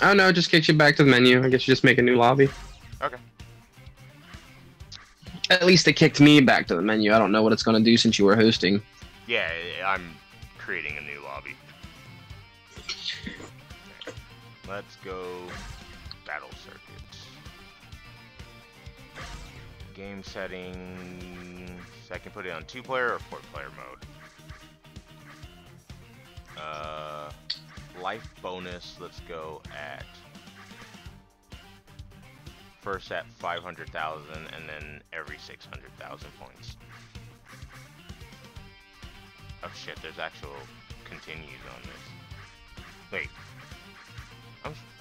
Speaker 2: Oh no, it just kicks you back to the menu. I guess you just make a new lobby.
Speaker 1: Okay.
Speaker 2: At least it kicked me back to the menu. I don't know what it's going to do since you were hosting.
Speaker 1: Yeah, I'm creating a new lobby. Let's go battle circuits. Game settings. I can put it on 2-player or 4-player mode. Life bonus. Let's go at first at 500,000 and then every 600,000 points. Oh shit! There's actual continues on this. Wait.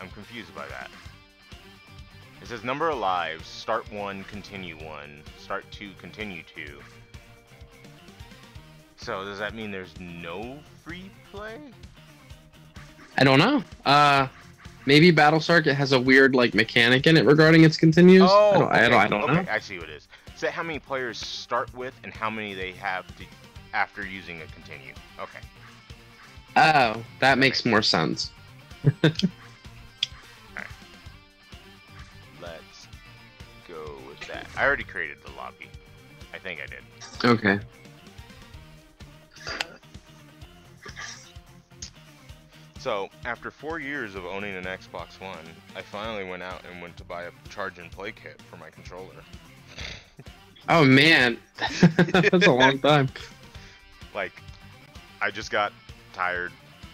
Speaker 1: I'm confused by that. It says number of lives, start 1, continue 1, start 2, continue 2. So does that mean there's no free play?
Speaker 2: I don't know. Maybe Battlestar has a weird like mechanic in it regarding its continues.
Speaker 1: Oh,
Speaker 2: I don't know.
Speaker 1: I see what it is. Say how many players start with and how many they have to after using a continue. Okay.
Speaker 2: Oh, that makes more sense.
Speaker 1: Alright. Let's go with that. I already created the lobby. I think I did.
Speaker 2: Okay.
Speaker 1: So, after 4 years of owning an Xbox One, I finally went out and went to buy a charge and play kit for my controller.
Speaker 2: Oh man, that's a long time.
Speaker 1: Like, I just got tired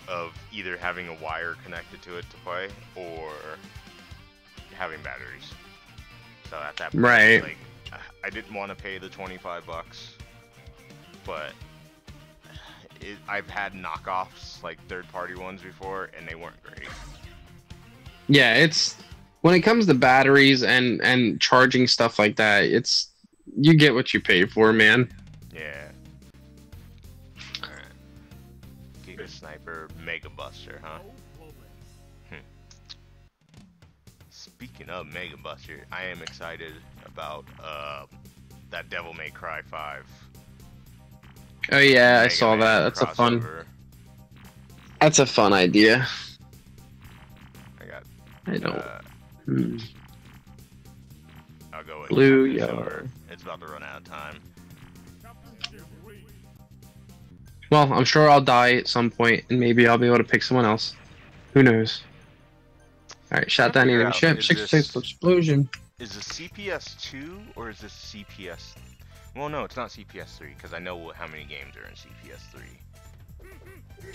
Speaker 1: of either having a wire connected to it to play or having batteries. So at that point,
Speaker 2: Right.
Speaker 1: like, I didn't want to pay the $25, but I've had knockoffs, like third-party ones before, and they weren't great.
Speaker 2: Yeah, it's when it comes to batteries and charging stuff like that, it's you get what you pay for, man.
Speaker 1: Yeah. Alright. Giga Sniper Mega Buster, huh? Speaking of Mega Buster, I am excited about that Devil May Cry 5.
Speaker 2: Oh yeah, I
Speaker 1: Mega
Speaker 2: saw
Speaker 1: Man
Speaker 2: that. That's
Speaker 1: crossover.
Speaker 2: That's a fun idea.
Speaker 1: I got.
Speaker 2: I don't.
Speaker 1: I'll go with
Speaker 2: Blue
Speaker 1: Captain
Speaker 2: Yard.
Speaker 1: Silver. It's about to run out of time.
Speaker 2: Well, I'm sure I'll die at some point, and maybe I'll be able to pick someone else. Who knows? All right, shot down enemy ship.
Speaker 1: Is
Speaker 2: 6 explosion.
Speaker 1: Is this CPS 2 or is this CPS? Well, no, it's not CPS 3 because I know how many games are in CPS 3.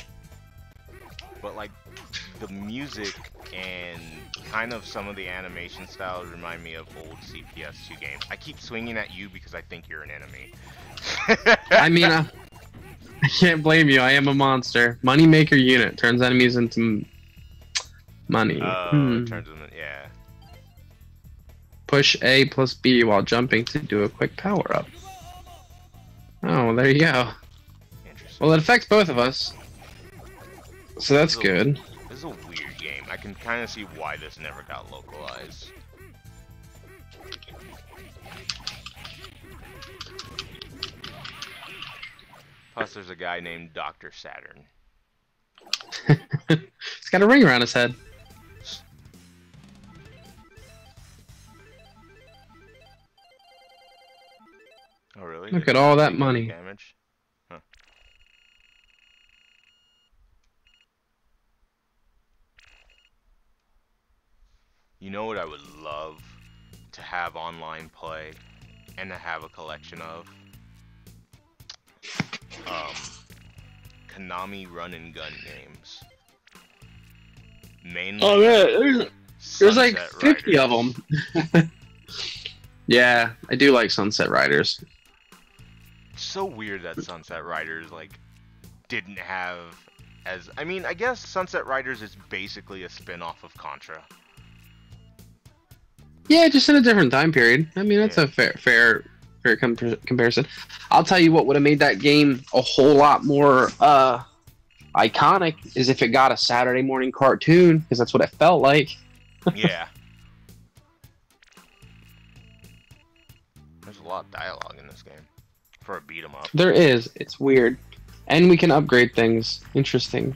Speaker 1: But like the music and kind of some of the animation styles remind me of old CPS 2 games. I keep swinging at you because I think you're an enemy.
Speaker 2: I mean, I can't blame you. I am a monster. Moneymaker unit turns enemies into money.
Speaker 1: It turns them, yeah.
Speaker 2: Push A plus B while jumping to do a quick power up. Oh, there you go.
Speaker 1: Interesting.
Speaker 2: Well, it affects both of us. So that's good.
Speaker 1: This is a weird game. I can kind of see why this never got localized. Plus, there's a guy named Dr. Saturn.
Speaker 2: He's got a ring around his head.
Speaker 1: Oh, really?
Speaker 2: Look
Speaker 1: Did
Speaker 2: at
Speaker 1: he
Speaker 2: all that
Speaker 1: take any
Speaker 2: money.
Speaker 1: Damage? Huh. You know what I would love to have online play and to have a collection of? Konami run and gun games. Mainly.
Speaker 2: Oh yeah, there's like
Speaker 1: Sunset
Speaker 2: 50 of
Speaker 1: Riders.
Speaker 2: them. Yeah, I do like Sunset Riders.
Speaker 1: So weird that Sunset Riders like didn't have as I mean I guess Sunset Riders is basically a spin-off of Contra.
Speaker 2: Yeah, just in a different time period. I mean, that's a fair comparison. I'll tell you what would have made that game a whole lot more iconic is if it got a Saturday morning cartoon, because that's what it felt like.
Speaker 1: Yeah. There's a lot of dialogue in this game for a beat 'em up.
Speaker 2: There is. It's weird. And we can upgrade things. Interesting.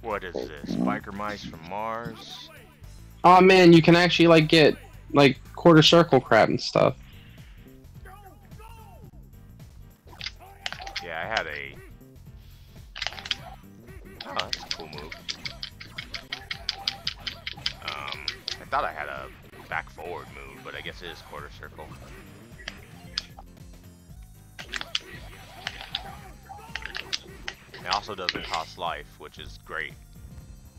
Speaker 1: What is this? Biker mice from Mars?
Speaker 2: Oh man, you can actually like get like quarter circle crab and stuff.
Speaker 1: Yeah, I had a... Oh, that's a cool move. I thought I had a back forward move, but I guess it is quarter circle. It also doesn't cost life, which is great.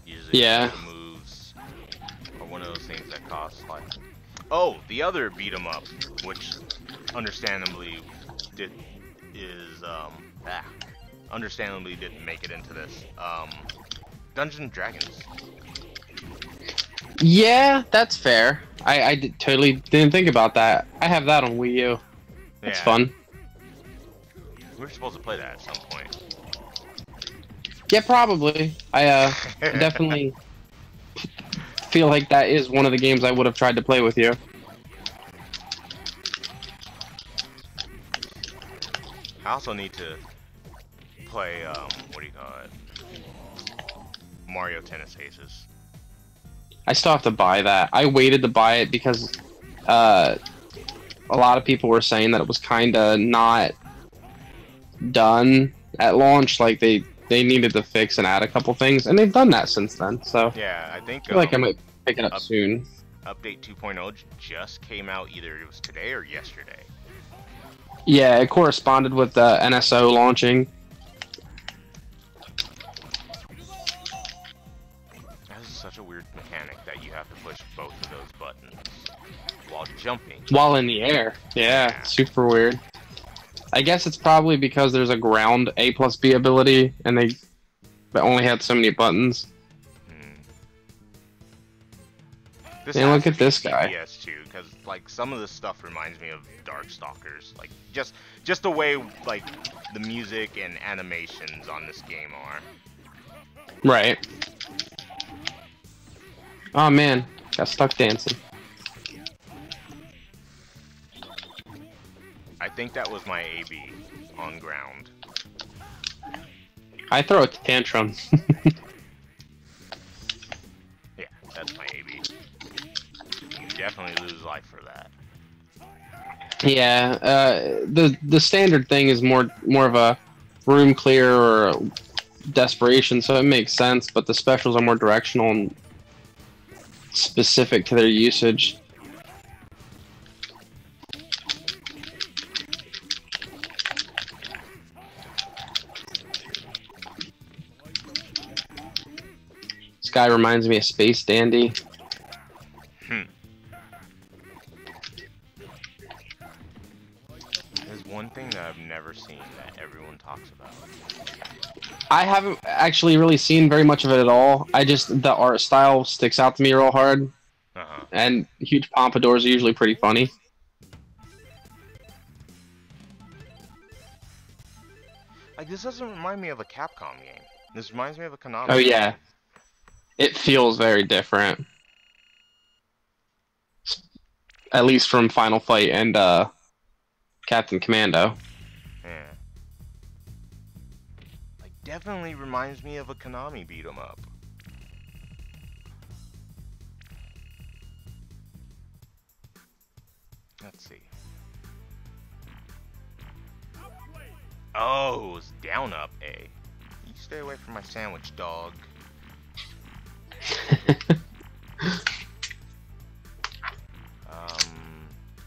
Speaker 1: Usually
Speaker 2: Yeah.
Speaker 1: the moves are one of those things that cost life. Oh, the other beat 'em up, which understandably understandably didn't make it into this. Dungeons and Dragons.
Speaker 2: Yeah, that's fair. Totally didn't think about that. I have that on Wii U. That's fun.
Speaker 1: We're supposed to play that at some point.
Speaker 2: Yeah, probably. I definitely feel like that is one of the games I would have tried to play with you.
Speaker 1: I also need to play, what do you call it? Mario Tennis Aces.
Speaker 2: I still have to buy that. I waited to buy it because a lot of people were saying that it was kind of not done at launch. Like they needed to fix and add a couple things, and they've done that since then. So
Speaker 1: yeah, I think
Speaker 2: I feel like I might pick it up soon.
Speaker 1: Update 2.0 just came out. Either it was today or yesterday.
Speaker 2: Yeah, it corresponded with the NSO launching.
Speaker 1: That is such a weird mechanic that you have to push both of those buttons while jumping.
Speaker 2: While in the air. Yeah, super weird. I guess it's probably because there's a ground A plus B ability, and they only had so many buttons. And look at this guy.
Speaker 1: PS too, because like some of this stuff reminds me of Darkstalkers. Like just the way like the music and animations on this game are.
Speaker 2: Right. Oh man, got stuck dancing.
Speaker 1: I think that was my AB on ground.
Speaker 2: I throw a tantrum.
Speaker 1: Yeah, that's my AB. You definitely lose life for that.
Speaker 2: Yeah, the standard thing is more of a room clear or desperation, so it makes sense. But the specials are more directional and specific to their usage. This guy reminds me of Space Dandy.
Speaker 1: There's one thing that I've never seen that everyone talks about.
Speaker 2: I haven't actually really seen very much of it at all. The art style sticks out to me real hard. And huge pompadours are usually pretty funny.
Speaker 1: Like, this doesn't remind me of a Capcom game. This reminds me of a Konami.
Speaker 2: Oh yeah. It feels very different. At least from Final Fight and Captain Commando.
Speaker 1: Yeah. Like, definitely reminds me of a Konami beat 'em up. Let's see. Oh, it's down up A. You stay away from my sandwich, dog.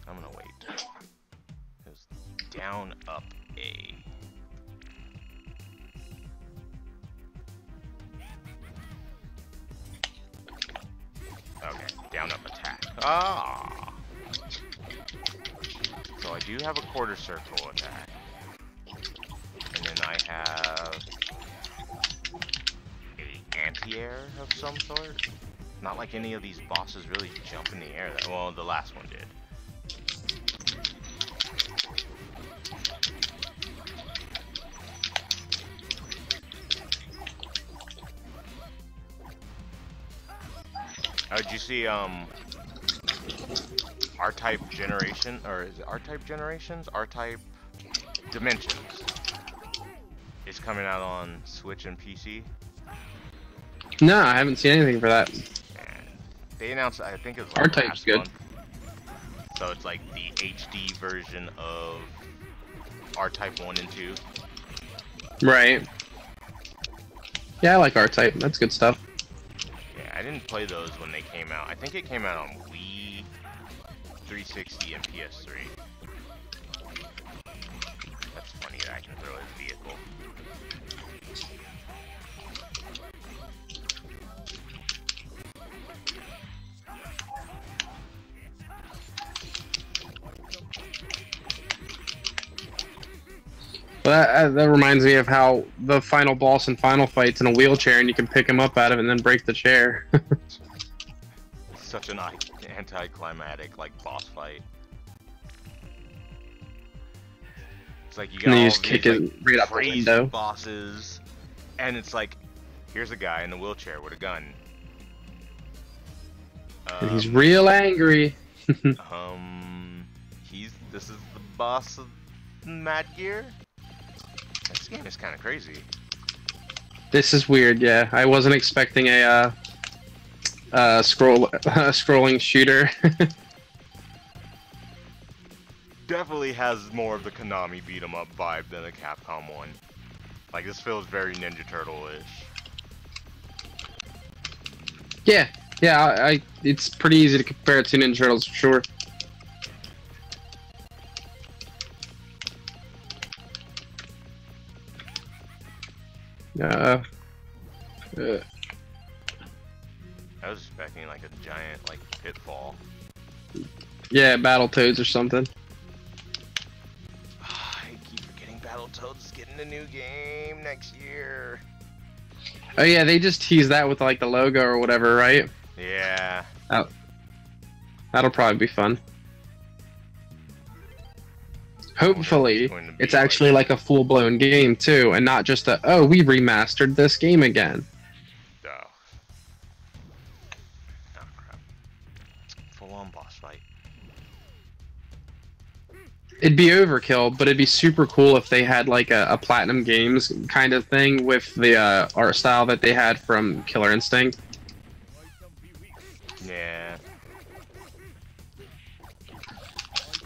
Speaker 1: I'm gonna wait. It's down up A. Okay, down up attack. Ah. So I do have a quarter circle attack. And then I have a anti-air of some sort. Not like any of these bosses really jump in the air. Well, the last one did. Oh, did you see R-Type Generation, or is it R-Type Generations? R-Type Dimensions is coming out on Switch and PC.
Speaker 2: No, I haven't seen anything for that.
Speaker 1: And they announced, I think it was like
Speaker 2: R-Type's good.
Speaker 1: month. So it's like the HD version of R-Type 1 and 2.
Speaker 2: Right. Yeah, I like R-Type. That's good stuff.
Speaker 1: Yeah, I didn't play those when they came out. I think it came out on Wii, 360, and PS3. That's funny that I can throw his vehicle.
Speaker 2: That reminds me of how the final boss in Final Fight's in a wheelchair and you can pick him up out of it and then break the chair.
Speaker 1: such an anticlimactic like boss fight. It's like you got
Speaker 2: And
Speaker 1: all
Speaker 2: you just
Speaker 1: these
Speaker 2: kick it
Speaker 1: like,
Speaker 2: right out the
Speaker 1: crazy
Speaker 2: window.
Speaker 1: bosses, and it's like, here's a guy in a wheelchair with a gun.
Speaker 2: And he's real angry.
Speaker 1: This is the boss of Mad Gear? This game is kind of crazy.
Speaker 2: This is weird, yeah. I wasn't expecting a scrolling shooter.
Speaker 1: Definitely has more of the Konami beat 'em up vibe than a Capcom one. Like, this feels very Ninja Turtle-ish.
Speaker 2: Yeah, it's pretty easy to compare it to Ninja Turtles for sure.
Speaker 1: I was expecting like a giant like pitfall.
Speaker 2: Yeah, Battletoads or something.
Speaker 1: I keep forgetting Battletoads is getting a new game next year.
Speaker 2: Oh yeah, they just teased that with like the logo or whatever, right?
Speaker 1: Yeah.
Speaker 2: Oh, that'll probably be fun. Hopefully, it's actually like a full-blown game too, and not just a, oh, we remastered this game again.
Speaker 1: Oh. Oh crap. Full-on boss fight.
Speaker 2: It'd be overkill, but it'd be super cool if they had like a Platinum Games kind of thing with the art style that they had from Killer Instinct.
Speaker 1: Yeah.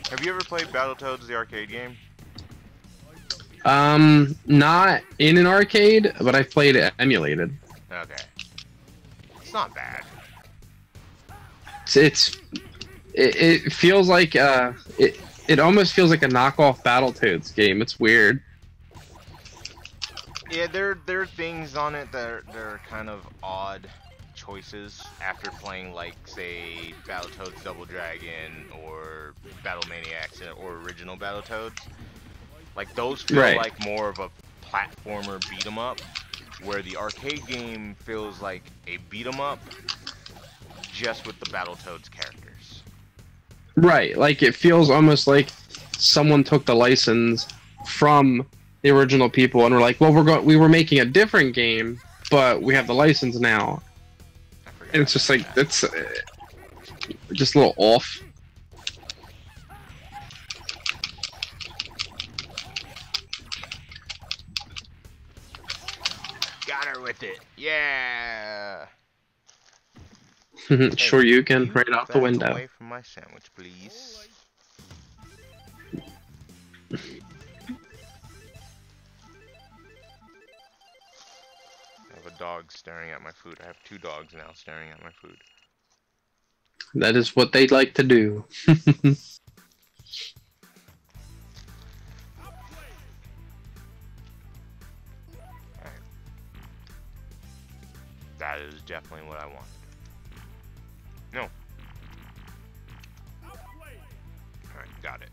Speaker 1: Have you ever played Battletoads, the arcade game?
Speaker 2: Not in an arcade, but I've played it emulated.
Speaker 1: Okay. It's not bad.
Speaker 2: It feels like it almost feels like a knockoff Battletoads game. It's weird.
Speaker 1: Yeah, there are things on it that are kind of odd choices after playing, like, say, Battletoads Double Dragon or Battle Maniacs or original Battletoads. Like, those feel like more of a platformer beat-em-up, where the arcade game feels like a beat-em-up just with the Battletoads characters.
Speaker 2: Right, like it feels almost like someone took the license from the original people and were like, well, we were making a different game, but we have the license now. And it's just like, that's just a little off.
Speaker 1: Got her with it. Yeah.
Speaker 2: Sure, you can right out the window.
Speaker 1: Away from my sandwich, please. I have a dog staring at my food. I have 2 dogs now staring at my food.
Speaker 2: That is what they'd like to do.
Speaker 1: Alright. That is definitely what I want. No. Alright, got it.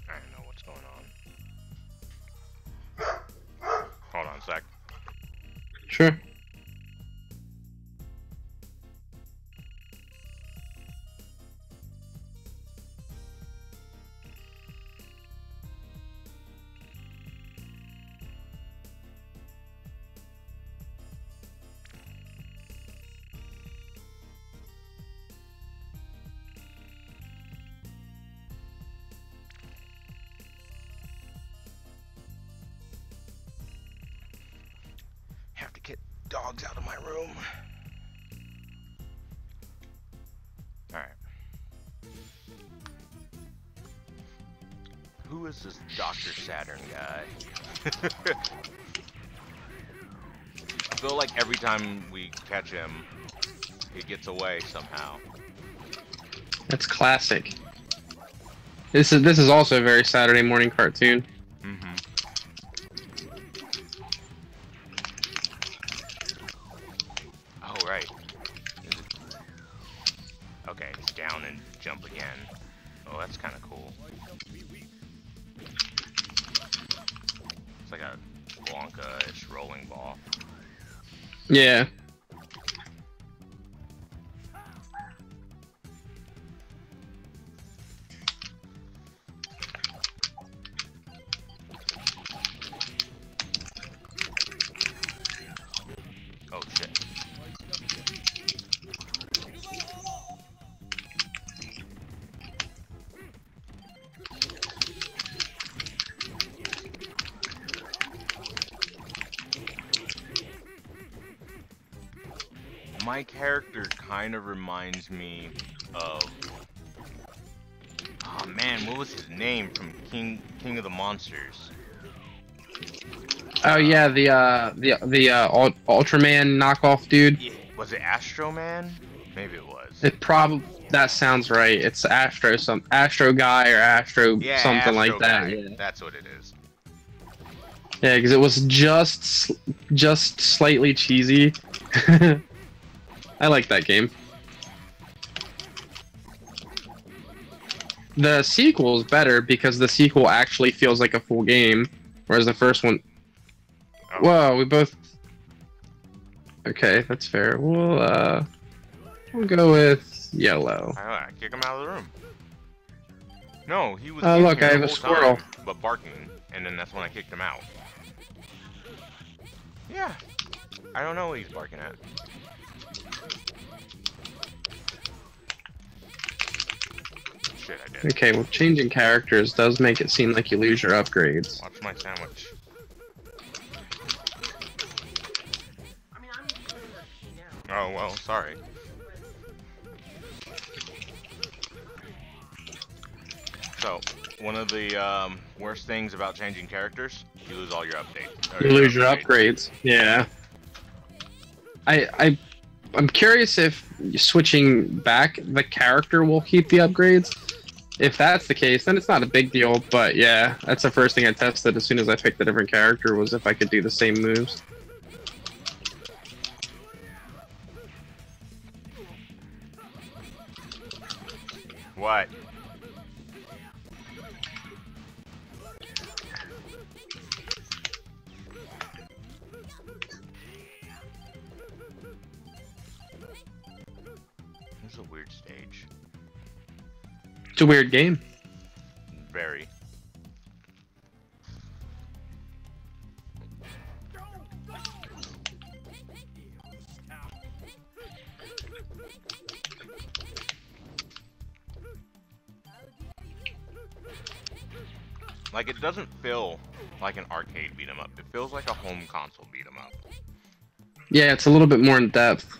Speaker 1: I don't know what's going on. Hold on a sec.
Speaker 2: Sure.
Speaker 1: Have to get dogs out of my room. Alright. Who is this Dr. Saturn guy? I feel like every time we catch him, he gets away somehow.
Speaker 2: That's classic. This is also a very Saturday morning cartoon.
Speaker 1: Mm-hmm. Oh, right. Okay, it's down and jump again. Oh, that's kind of cool. like a Blanca-ish rolling ball.
Speaker 2: Yeah.
Speaker 1: Oh shit. My character kind of reminds me of, oh man, what was his name from King of the Monsters?
Speaker 2: Oh yeah, the Ultraman knockoff dude.
Speaker 1: Yeah, was it Astro Man? Maybe it was.
Speaker 2: It probably that sounds right. It's Astro guy or Astro
Speaker 1: Yeah,
Speaker 2: something
Speaker 1: Astro
Speaker 2: like that.
Speaker 1: Guy.
Speaker 2: Yeah.
Speaker 1: That's what it is.
Speaker 2: Yeah, because it was just slightly cheesy. I like that game. The sequel is better because the sequel actually feels like a full game, whereas the first one.
Speaker 1: Oh.
Speaker 2: Whoa, we both. Okay, that's fair. We'll go with yellow.
Speaker 1: I kick him out of the room. No, he was.
Speaker 2: Oh,
Speaker 1: in
Speaker 2: look,
Speaker 1: here
Speaker 2: I
Speaker 1: the
Speaker 2: have a
Speaker 1: whole
Speaker 2: squirrel.
Speaker 1: time, but barking, and then that's when I kicked him out. Yeah, I don't know what he's barking at. Shit, I did.
Speaker 2: Okay, well, changing characters does make it seem like you lose your upgrades.
Speaker 1: Watch my sandwich. Oh well, sorry. So, one of the worst things about changing characters, you lose all your updates.
Speaker 2: You lose your upgrades. Yeah. I'm curious if switching back the character will keep the upgrades. If that's the case, then it's not a big deal. But yeah, that's the first thing I tested as soon as I picked a different character was if I could do the same moves.
Speaker 1: What? This is a weird stage.
Speaker 2: It's a weird game.
Speaker 1: Very. Like, it doesn't feel like an arcade beat 'em up. It feels like a home console beat 'em up.
Speaker 2: Yeah, it's a little bit more in depth.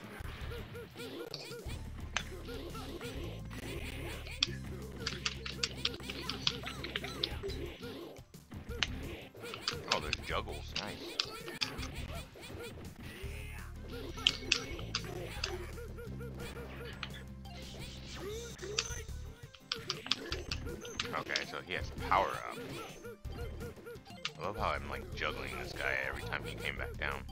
Speaker 1: Oh, there's juggles. Nice. Okay, so he has power up. I love how I'm like juggling this guy every time he came back down.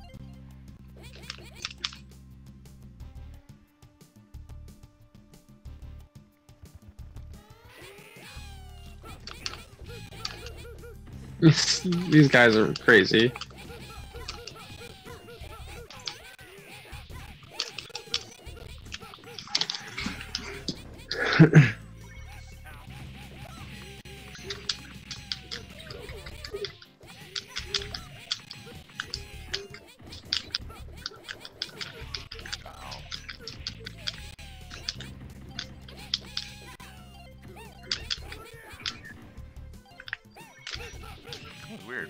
Speaker 2: These guys are crazy.
Speaker 1: Weird.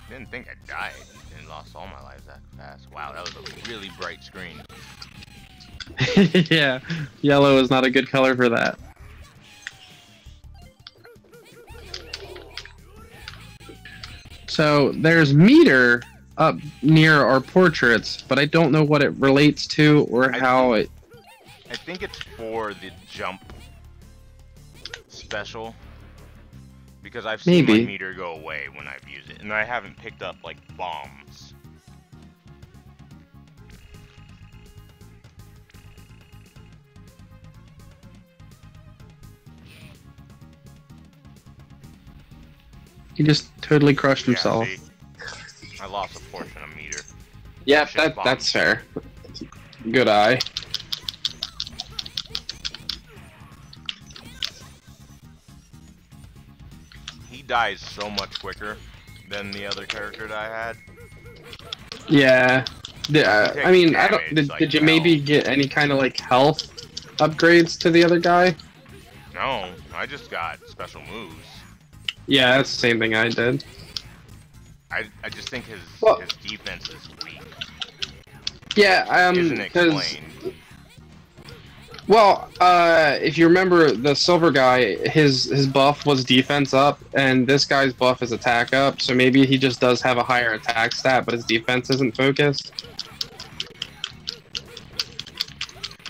Speaker 1: Didn't think I died and lost all my lives that fast. Wow, that was a really bright screen.
Speaker 2: Yeah, yellow is not a good color for that. So there's meter up near our portraits, but I don't know what it relates to or how it.
Speaker 1: I think it's for the jump special. Because I've seen
Speaker 2: Maybe.
Speaker 1: my meter go away when I've used it, and I haven't picked up like bombs.
Speaker 2: He just totally crushed
Speaker 1: Yeah,
Speaker 2: himself.
Speaker 1: see? I lost a portion of meter.
Speaker 2: Yeah,
Speaker 1: Shit bomb.
Speaker 2: that's fair. Good eye.
Speaker 1: He dies so much quicker than the other character that I had.
Speaker 2: Yeah. I mean, I don't.
Speaker 1: Damage, like
Speaker 2: Did you maybe get any kind of like health upgrades to the other guy?
Speaker 1: No, I just got special moves.
Speaker 2: Yeah, that's the same thing I did.
Speaker 1: I just think his defense is weak.
Speaker 2: Yeah,
Speaker 1: Isn't explained.
Speaker 2: Well, if you remember the silver guy, his buff was defense up, and this guy's buff is attack up. So maybe he just does have a higher attack stat, but his defense isn't focused.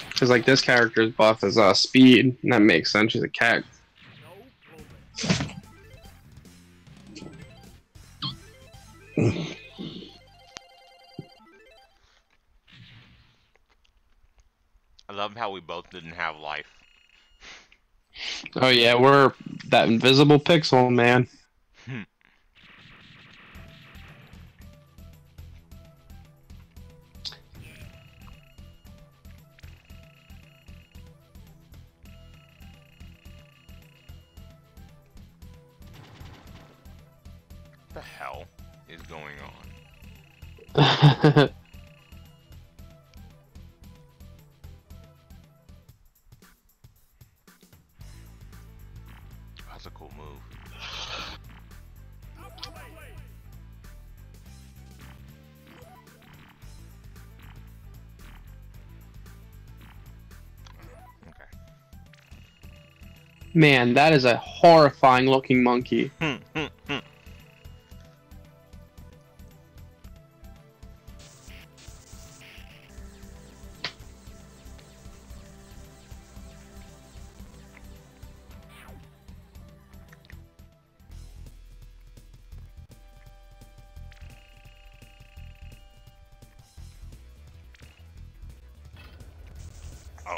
Speaker 2: Because like this character's buff is speed, and that makes sense. She's a cat.
Speaker 1: I love how we both didn't have life.
Speaker 2: Oh yeah, we're that invisible pixel, man.
Speaker 1: What the hell is going on? That's a cool move. Okay.
Speaker 2: Man, that is a horrifying looking monkey.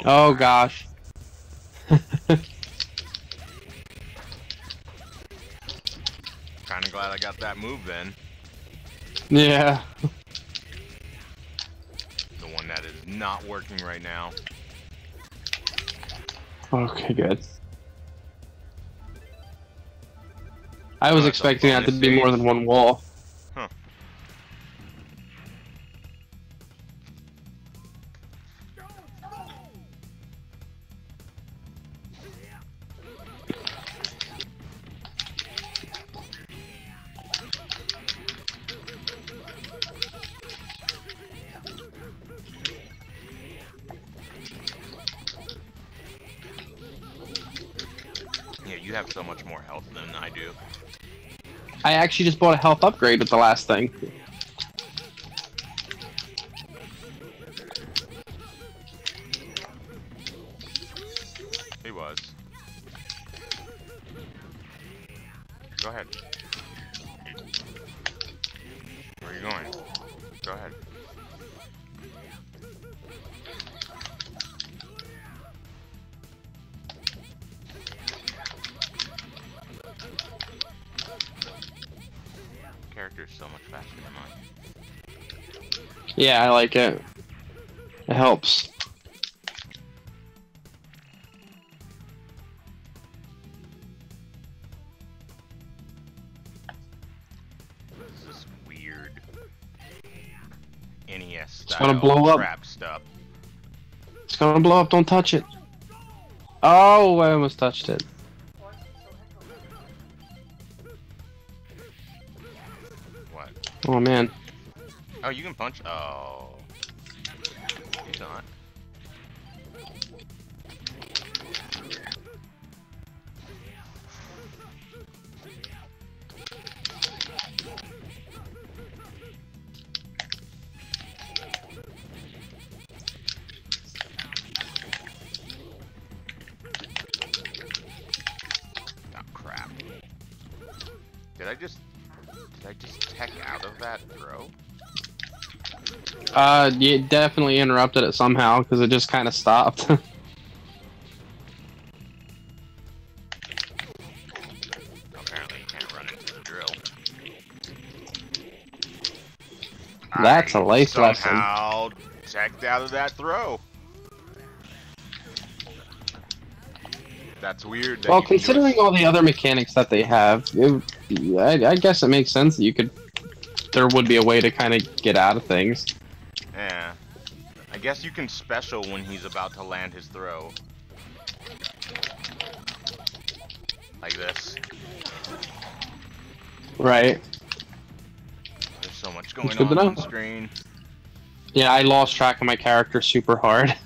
Speaker 2: Oh gosh.
Speaker 1: Kinda glad I got that move then.
Speaker 2: Yeah.
Speaker 1: The one that is not working right now.
Speaker 2: Okay, good. I was
Speaker 1: that's a
Speaker 2: expecting that to
Speaker 1: bonus
Speaker 2: be more
Speaker 1: stage.
Speaker 2: than one wall.
Speaker 1: Huh. Yeah, you have so much more health than I do.
Speaker 2: I actually just bought a health upgrade with the last thing.
Speaker 1: He was. Go ahead. Where are you going? Go ahead. Character's so much faster than mine.
Speaker 2: Yeah, I like it. It helps.
Speaker 1: This is weird NES
Speaker 2: It's gonna
Speaker 1: style
Speaker 2: blow up.
Speaker 1: trap stuff.
Speaker 2: It's gonna blow up, don't touch it. Oh, I almost touched it.
Speaker 1: What?
Speaker 2: Oh man.
Speaker 1: Oh, you can punch. Oh. He's not. Oh crap. Did I just tech out of that throw?
Speaker 2: You definitely interrupted it somehow because it just kind of stopped.
Speaker 1: Apparently you can't run into the drill.
Speaker 2: That's a life lesson.
Speaker 1: Somehow teched out of that throw. That's weird. That
Speaker 2: Well, considering all the other mechanics that they have, I guess it makes sense that you could. There would be a way to kind of get out of things.
Speaker 1: Yeah. I guess you can special when he's about to land his throw. Like this.
Speaker 2: Right.
Speaker 1: There's so much going on screen.
Speaker 2: Yeah, I lost track of my character super hard.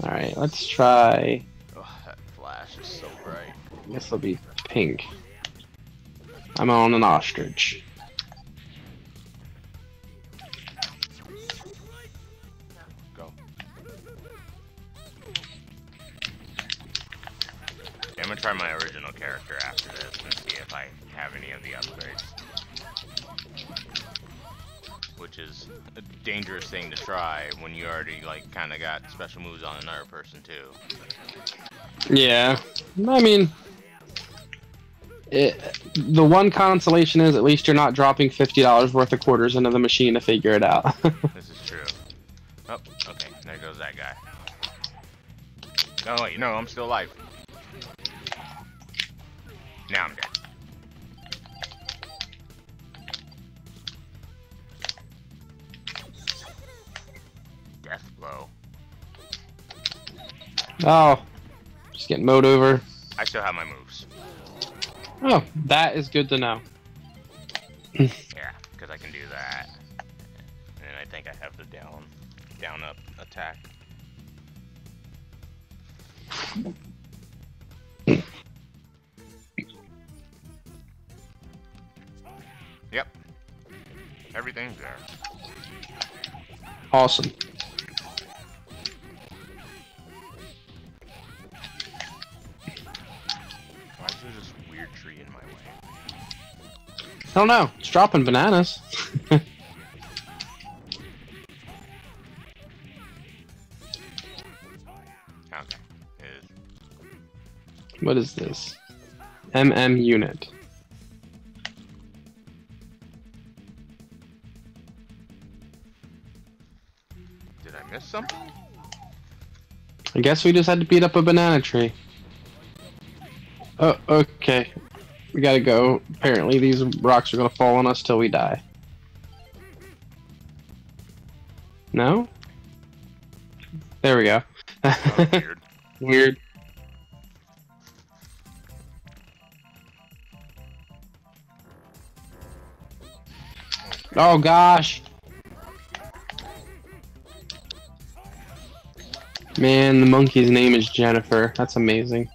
Speaker 2: Alright, let's try...
Speaker 1: Oh, that flash is so bright.
Speaker 2: This will be pink. I'm on an ostrich.
Speaker 1: Go. I'm gonna try my original character after this and see if I have any of the upgrades. Which is a dangerous thing to try when you already like kind of got special moves on another person too.
Speaker 2: Yeah, I mean, the one consolation is at least you're not dropping $50 worth of quarters into the machine to figure it out.
Speaker 1: This is true. Oh, okay, there goes that guy. Oh wait, no, I'm still alive. Now I'm dead. Death blow.
Speaker 2: Oh, just getting mowed over.
Speaker 1: I still have my moves.
Speaker 2: Oh, that is good to know.
Speaker 1: Yeah, because I can do that. And I think I have the down up attack. Yep. Everything's there.
Speaker 2: Awesome.
Speaker 1: Why is there this weird tree in my way?
Speaker 2: I don't know. It's dropping bananas.
Speaker 1: Okay.
Speaker 2: What is this? MM unit.
Speaker 1: Did I miss something?
Speaker 2: I guess we just had to beat up a banana tree. Oh, okay. We gotta go. Apparently these rocks are gonna fall on us till we die. No? There we go.
Speaker 1: That was weird.
Speaker 2: Weird. Oh gosh. Man, the monkey's name is Jennifer. That's amazing.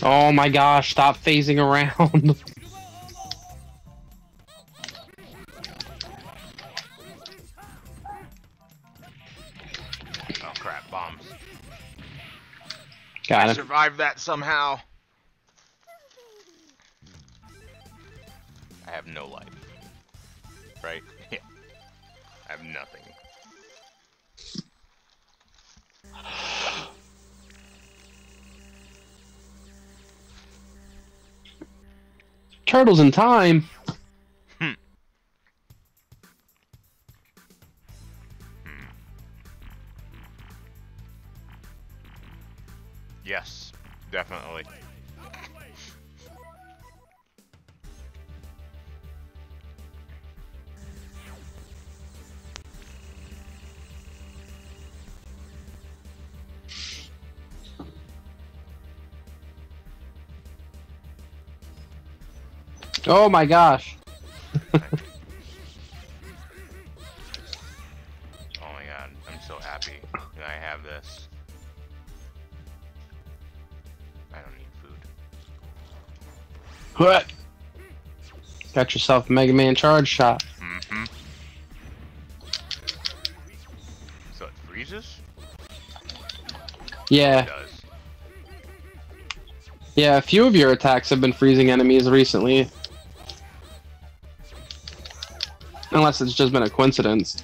Speaker 2: Oh my gosh, stop phasing around.
Speaker 1: Oh crap, bombs.
Speaker 2: Got
Speaker 1: I
Speaker 2: him.
Speaker 1: survived that somehow. I have no life. Right? Yeah. I have nothing.
Speaker 2: Turtles in time.
Speaker 1: Yes, definitely.
Speaker 2: Oh my gosh.
Speaker 1: Oh my god, I'm so happy that I have this. I don't need food.
Speaker 2: What? Got yourself a Mega Man charge shot.
Speaker 1: Mm-hmm. So it freezes?
Speaker 2: Yeah.
Speaker 1: It does.
Speaker 2: Yeah, a few of your attacks have been freezing enemies recently. Unless it's just been a coincidence.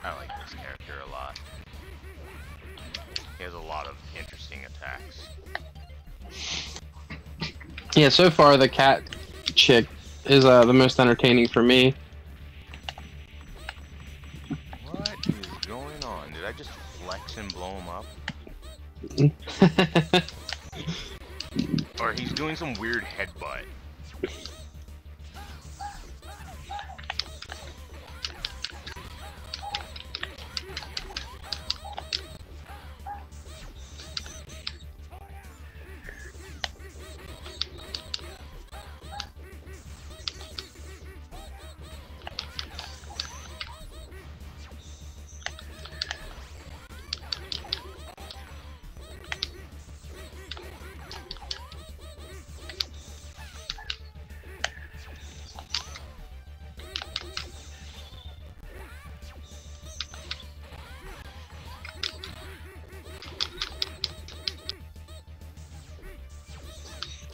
Speaker 1: I like this character a lot. He has a lot of interesting attacks.
Speaker 2: Yeah, so far the cat chick is the most entertaining for me.
Speaker 1: What is going on? Did I just flex and blow him up? Or he's doing some weird headbutt.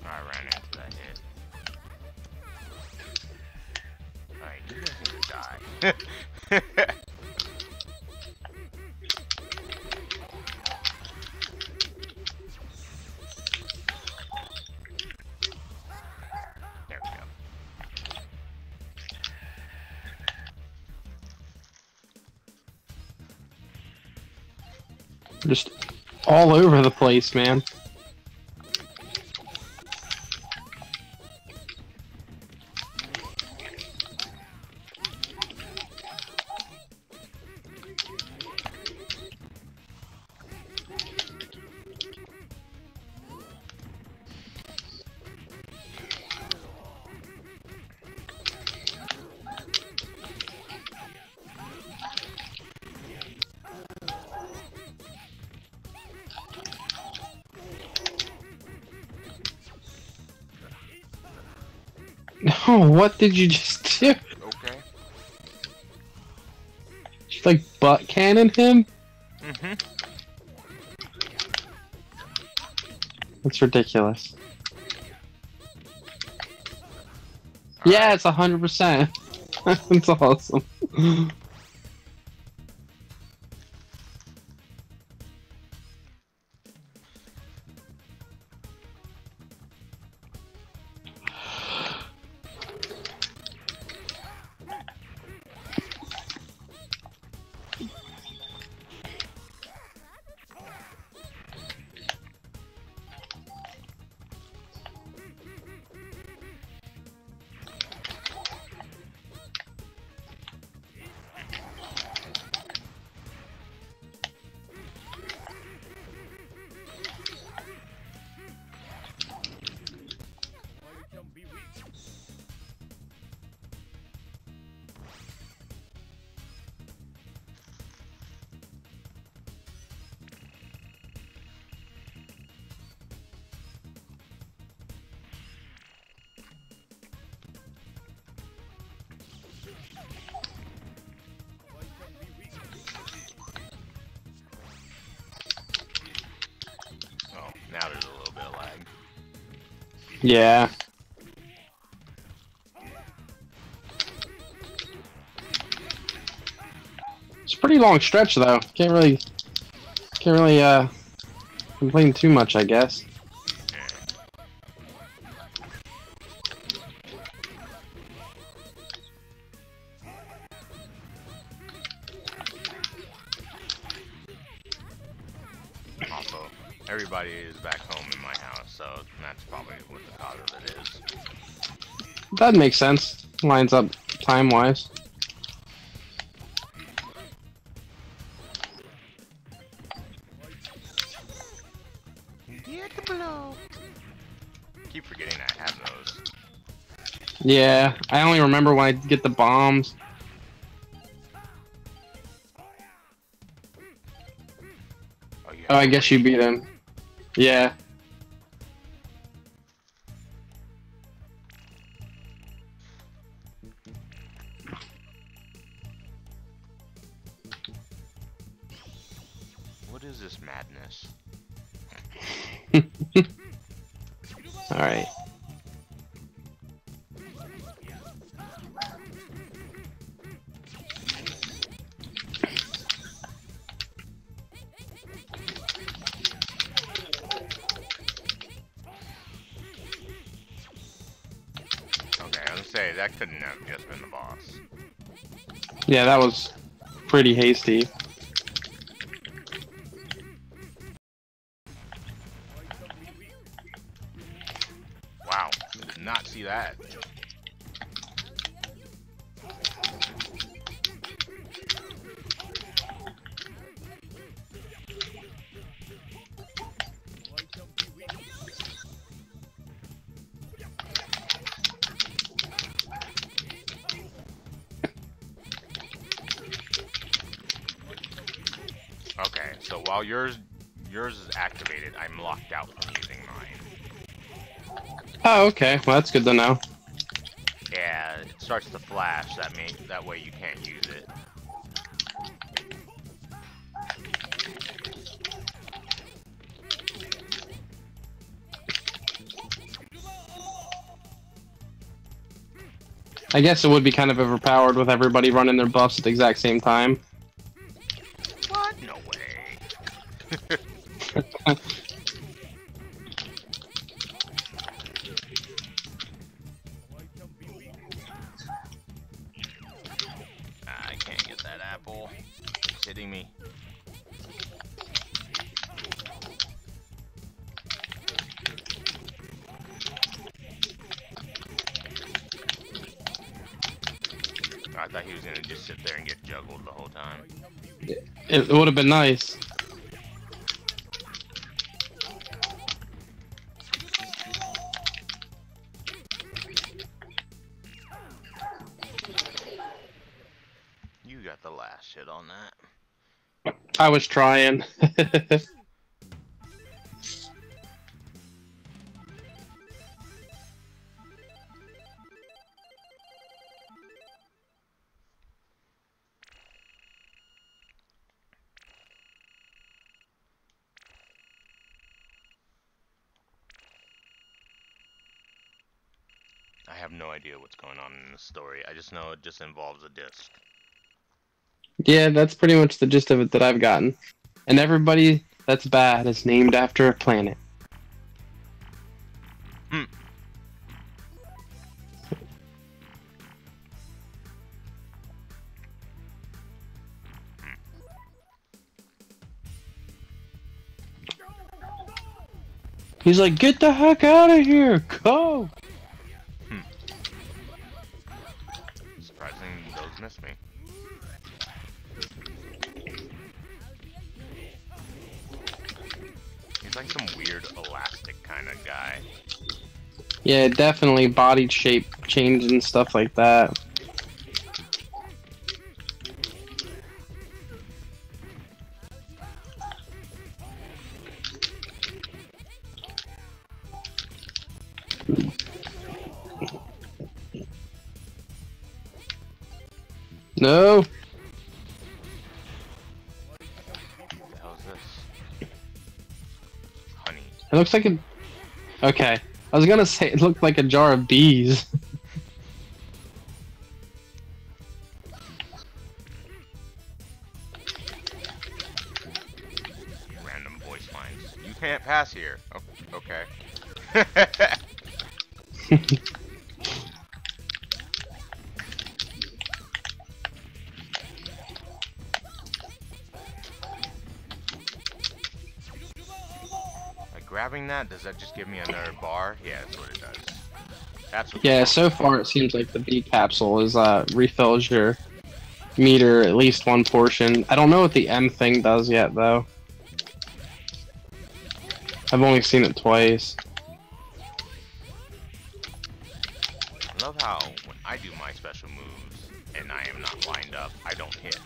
Speaker 1: I ran into that hit. Alright, you guys need to die. There we go.
Speaker 2: Just all over the place, man. Oh, what did you just do?
Speaker 1: Okay.
Speaker 2: Just like butt cannon him?
Speaker 1: Mm-hmm.
Speaker 2: That's ridiculous. Yeah, it's 100%. That's awesome.
Speaker 1: Oh, now there's a little bit of lag.
Speaker 2: Yeah. It's a pretty long stretch though. Can't really complain too much, I guess.
Speaker 1: Also, everybody is back home in my house, so that's probably what the cause of it is.
Speaker 2: That makes sense. Lines up time-wise.
Speaker 1: Keep forgetting I have those.
Speaker 2: Yeah, I only remember when I get the bombs.
Speaker 1: Oh, you
Speaker 2: Oh,
Speaker 1: have
Speaker 2: I
Speaker 1: to
Speaker 2: guess you
Speaker 1: wait.
Speaker 2: beat him. Yeah.
Speaker 1: What is this madness?
Speaker 2: Alright.
Speaker 1: Okay, I was gonna say, that couldn't have just been the boss.
Speaker 2: Yeah, that was pretty hasty.
Speaker 1: Wow, I did not see that. Okay, so while yours is activated, I'm locked out from using mine.
Speaker 2: Oh, okay. Well, that's good to know.
Speaker 1: Yeah, it starts to flash. That way you can't use it.
Speaker 2: I guess it would be kind of overpowered with everybody running their buffs at the exact same time.
Speaker 1: What? No way. I can't get that apple. It's hitting me. I thought he was gonna just sit there and get juggled the whole time.
Speaker 2: It would have been nice.
Speaker 1: You got the last hit on that.
Speaker 2: I was trying.
Speaker 1: I have no idea what's going on in this story. I just know it just involves a disc.
Speaker 2: Yeah, that's pretty much the gist of it that I've gotten. And everybody that's bad is named after a planet.
Speaker 1: Hmm.
Speaker 2: He's like, get the heck out of here! Go!
Speaker 1: Surprising those missed me. He's like some weird elastic kind of guy.
Speaker 2: Yeah, definitely body shape change and stuff like that. No!
Speaker 1: What the hell is this? Honey.
Speaker 2: It looks like a... Okay. I was gonna say it looked like a jar of bees.
Speaker 1: Random voice lines. You can't pass here. Oh, okay. Like grabbing that, does that just give me another bar? Yeah, that's what it does. That's what.
Speaker 2: Yeah, so far it seems like the bee capsule is refills your meter at least one portion. I don't know what the M thing does yet though. I've only seen it twice.
Speaker 1: I love how when I do my special moves and I am not lined up, I don't hit.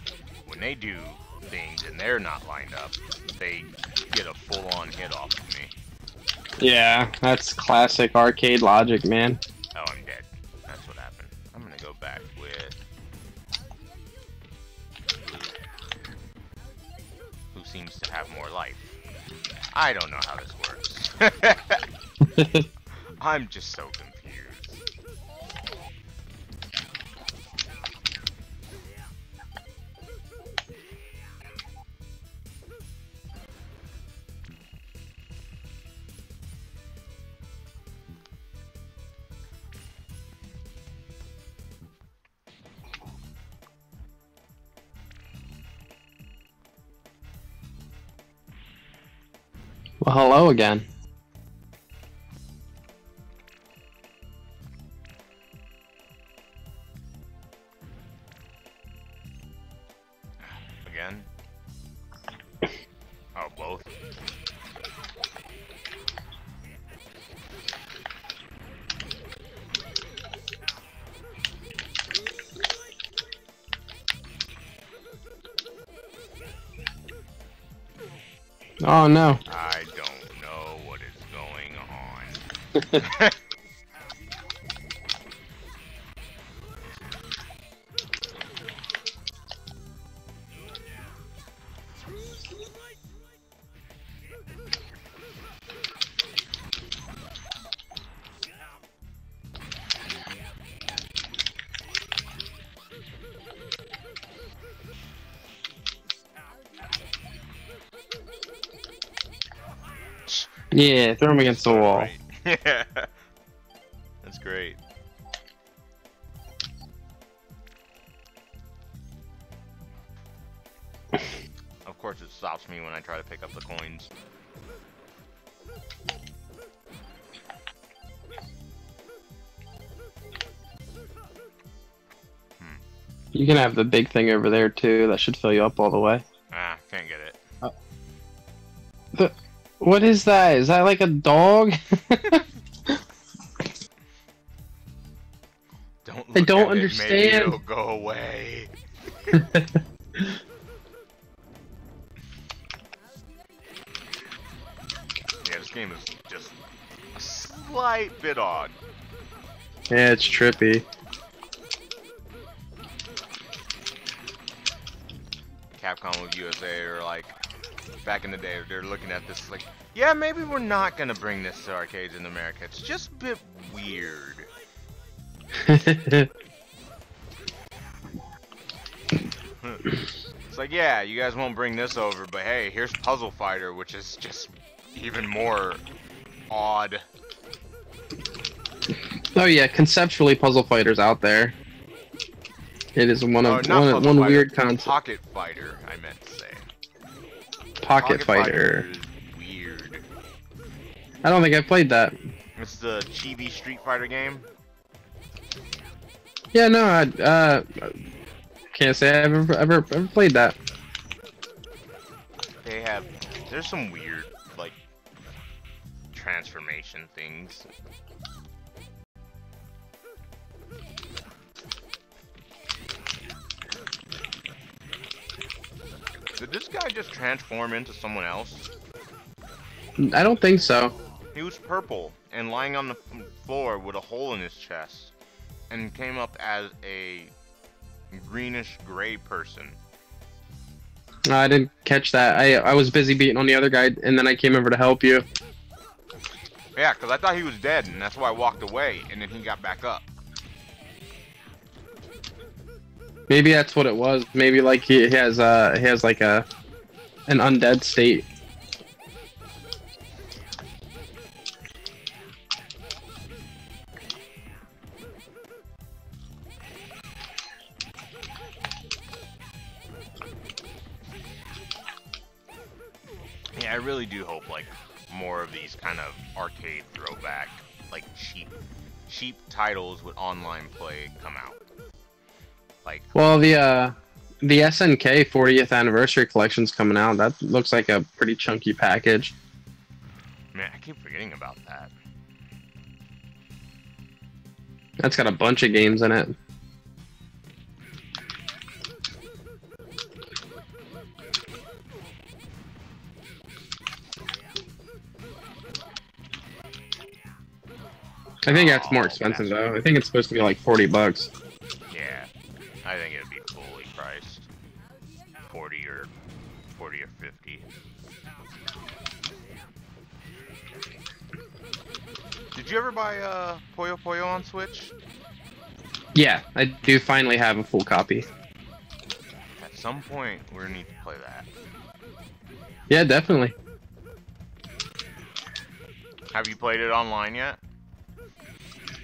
Speaker 1: When they do, things and they're not lined up, they get a full-on hit off of me.
Speaker 2: Yeah, that's classic arcade logic, man.
Speaker 1: Oh, I'm dead. That's what happened. I'm gonna go back with... who seems to have more life. I don't know how this works. I'm just so confused.
Speaker 2: Well, hello again.
Speaker 1: Again? Oh, both?
Speaker 2: Oh no.
Speaker 1: I don't know what is going on.
Speaker 2: Yeah, throw him against the wall.
Speaker 1: Yeah, that's great. Of course, it stops me when I try to pick up the coins.
Speaker 2: You can have the big thing over there too. That should fill you up all the way.
Speaker 1: Ah, can't get it.
Speaker 2: What is that? Is that like a dog? I don't understand.
Speaker 1: Maybe it'll go away. Yeah, this game is just a slight bit odd.
Speaker 2: Yeah, it's trippy.
Speaker 1: Capcom of USA are like, back in the day, they're looking at this like, yeah, maybe we're not gonna bring this to arcades in America. It's just a bit weird. It's like, yeah, you guys won't bring this over, but hey, here's Puzzle Fighter, which is just even more odd.
Speaker 2: Oh yeah, conceptually Puzzle Fighter's out there. It is one of
Speaker 1: not
Speaker 2: one
Speaker 1: Fighter,
Speaker 2: weird concept.
Speaker 1: Pocket Fighter, I meant to say.
Speaker 2: Pocket Fighter.
Speaker 1: Is weird.
Speaker 2: I don't think I played that.
Speaker 1: It's the chibi Street Fighter game.
Speaker 2: Yeah, no, I can't say I've ever played that.
Speaker 1: There's some weird, like, transformation things. Did this guy just transform into someone else?
Speaker 2: I don't think so.
Speaker 1: He was purple and lying on the floor with a hole in his chest, and came up as a greenish gray person.
Speaker 2: I didn't catch that. I was busy beating on the other guy, and then I came over to help you.
Speaker 1: Yeah, because I thought he was dead, and that's why I walked away, and then he got back up.
Speaker 2: Maybe that's what it was. Maybe like he has like an undead state.
Speaker 1: Yeah, I really do hope like more of these kind of arcade throwback, like cheap titles with online play come out. Like,
Speaker 2: well, the SNK 40th anniversary collection's coming out. That looks like a pretty chunky package.
Speaker 1: Man, I keep forgetting about that.
Speaker 2: That's got a bunch of games in it. I think that's more
Speaker 1: Oh,
Speaker 2: expensive
Speaker 1: that's
Speaker 2: though. I think it's supposed to be like $40.
Speaker 1: Yeah, I think it'd be fully priced, 40 or 50. Did you ever buy Puyo Puyo on Switch?
Speaker 2: Yeah, I do finally have a full copy.
Speaker 1: At some point, we're gonna need to play that.
Speaker 2: Yeah, definitely.
Speaker 1: Have you played it online yet?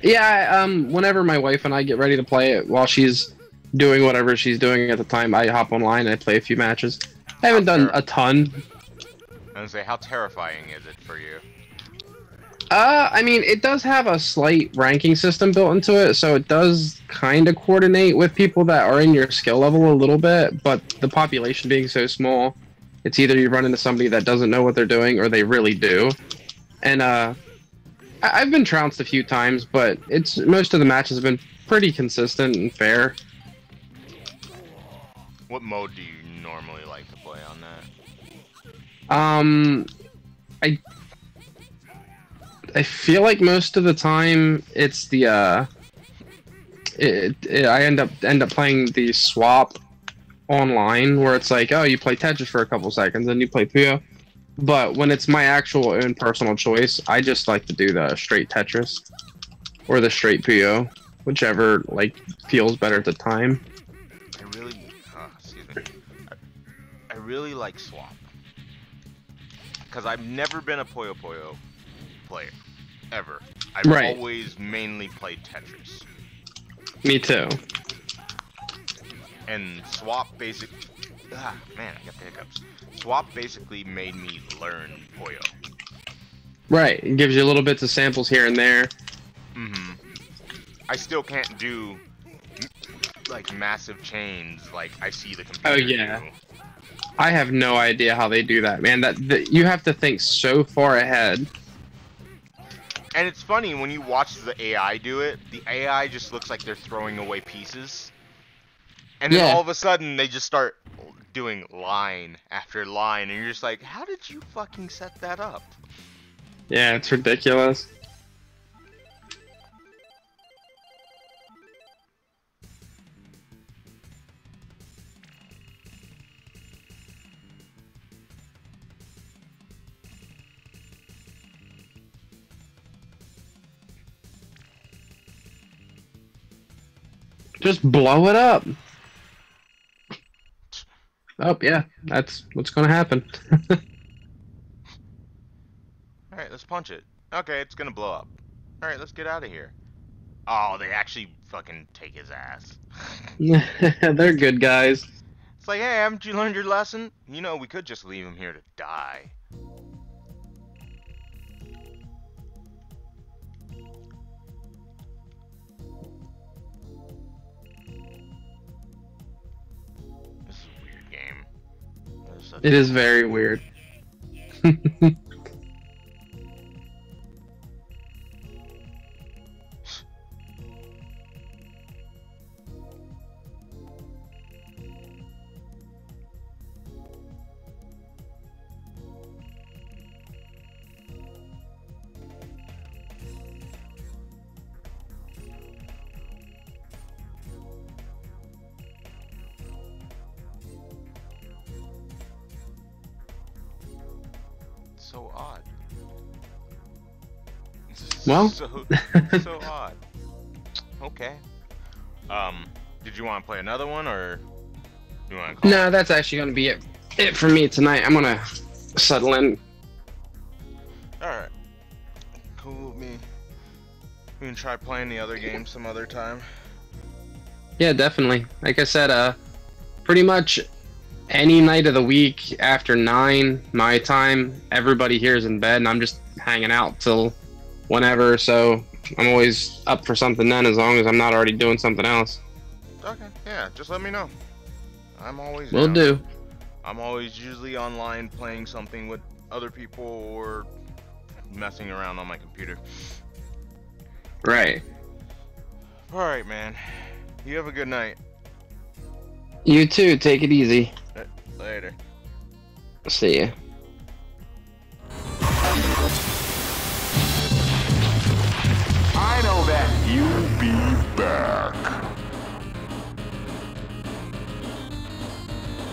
Speaker 2: Yeah, whenever my wife and I get ready to play it, while she's doing whatever she's doing at the time, I hop online and I play a few matches. I haven't done a ton.
Speaker 1: I was gonna say, how terrifying is it for you?
Speaker 2: I mean, it does have a slight ranking system built into it, so it does kind of coordinate with people that are in your skill level a little bit, but the population being so small, it's either you run into somebody that doesn't know what they're doing or they really do. And, I've been trounced a few times, but most of the matches have been pretty consistent and fair.
Speaker 1: What mode do you normally like to play on that?
Speaker 2: I feel like most of the time it's the I end up playing the swap online where it's like, oh, you play Tetris for a couple seconds and you play Puyo. But when it's my actual own personal choice, I just like to do the straight Tetris or the straight Puyo, whichever like feels better at the time.
Speaker 1: I really like swap because I've never been a Puyo Puyo player ever. I've always mainly played Tetris.
Speaker 2: Me too.
Speaker 1: And swap basically, man, I got the hiccups. Swap basically made me learn Puyo.
Speaker 2: Right, it gives you little bits of samples here and there.
Speaker 1: I still can't do like massive chains like I see the computer.
Speaker 2: Oh yeah.
Speaker 1: do.
Speaker 2: I have no idea how they do that, man. That you have to think so far ahead.
Speaker 1: And it's funny when you watch the AI do it. The AI just looks like they're throwing away pieces, and then all of a sudden they just start doing line after line, and you're just like, how did you fucking set that up?
Speaker 2: Yeah, it's ridiculous. Just blow it up. Oh, yeah, that's what's gonna happen.
Speaker 1: Alright, let's punch it. Okay, it's gonna blow up. Alright, let's get out of here. Oh, they actually fucking take his ass.
Speaker 2: They're good guys.
Speaker 1: It's like, hey, haven't you learned your lesson? You know, we could just leave him here to die. This is a weird game.
Speaker 2: It is very weird.
Speaker 1: So odd.
Speaker 2: Well,
Speaker 1: so odd. Okay. Did you want to play another one, or you want to call
Speaker 2: no, that's actually gonna be it for me tonight. I'm gonna settle in.
Speaker 1: Alright. Cool with me. We can try playing the other game some other time.
Speaker 2: Yeah, definitely. Like I said, pretty much any night of the week after 9 my time, everybody here is in bed and I'm just hanging out till whenever, so I'm always up for something then as long as I'm not already doing something else.
Speaker 1: Okay, yeah, just let me know. I'm always
Speaker 2: Will do.
Speaker 1: I'm always usually online playing something with other people or messing around on my computer.
Speaker 2: Right.
Speaker 1: Alright, man. You have a good night.
Speaker 2: You too, take it easy.
Speaker 1: Later.
Speaker 2: See ya.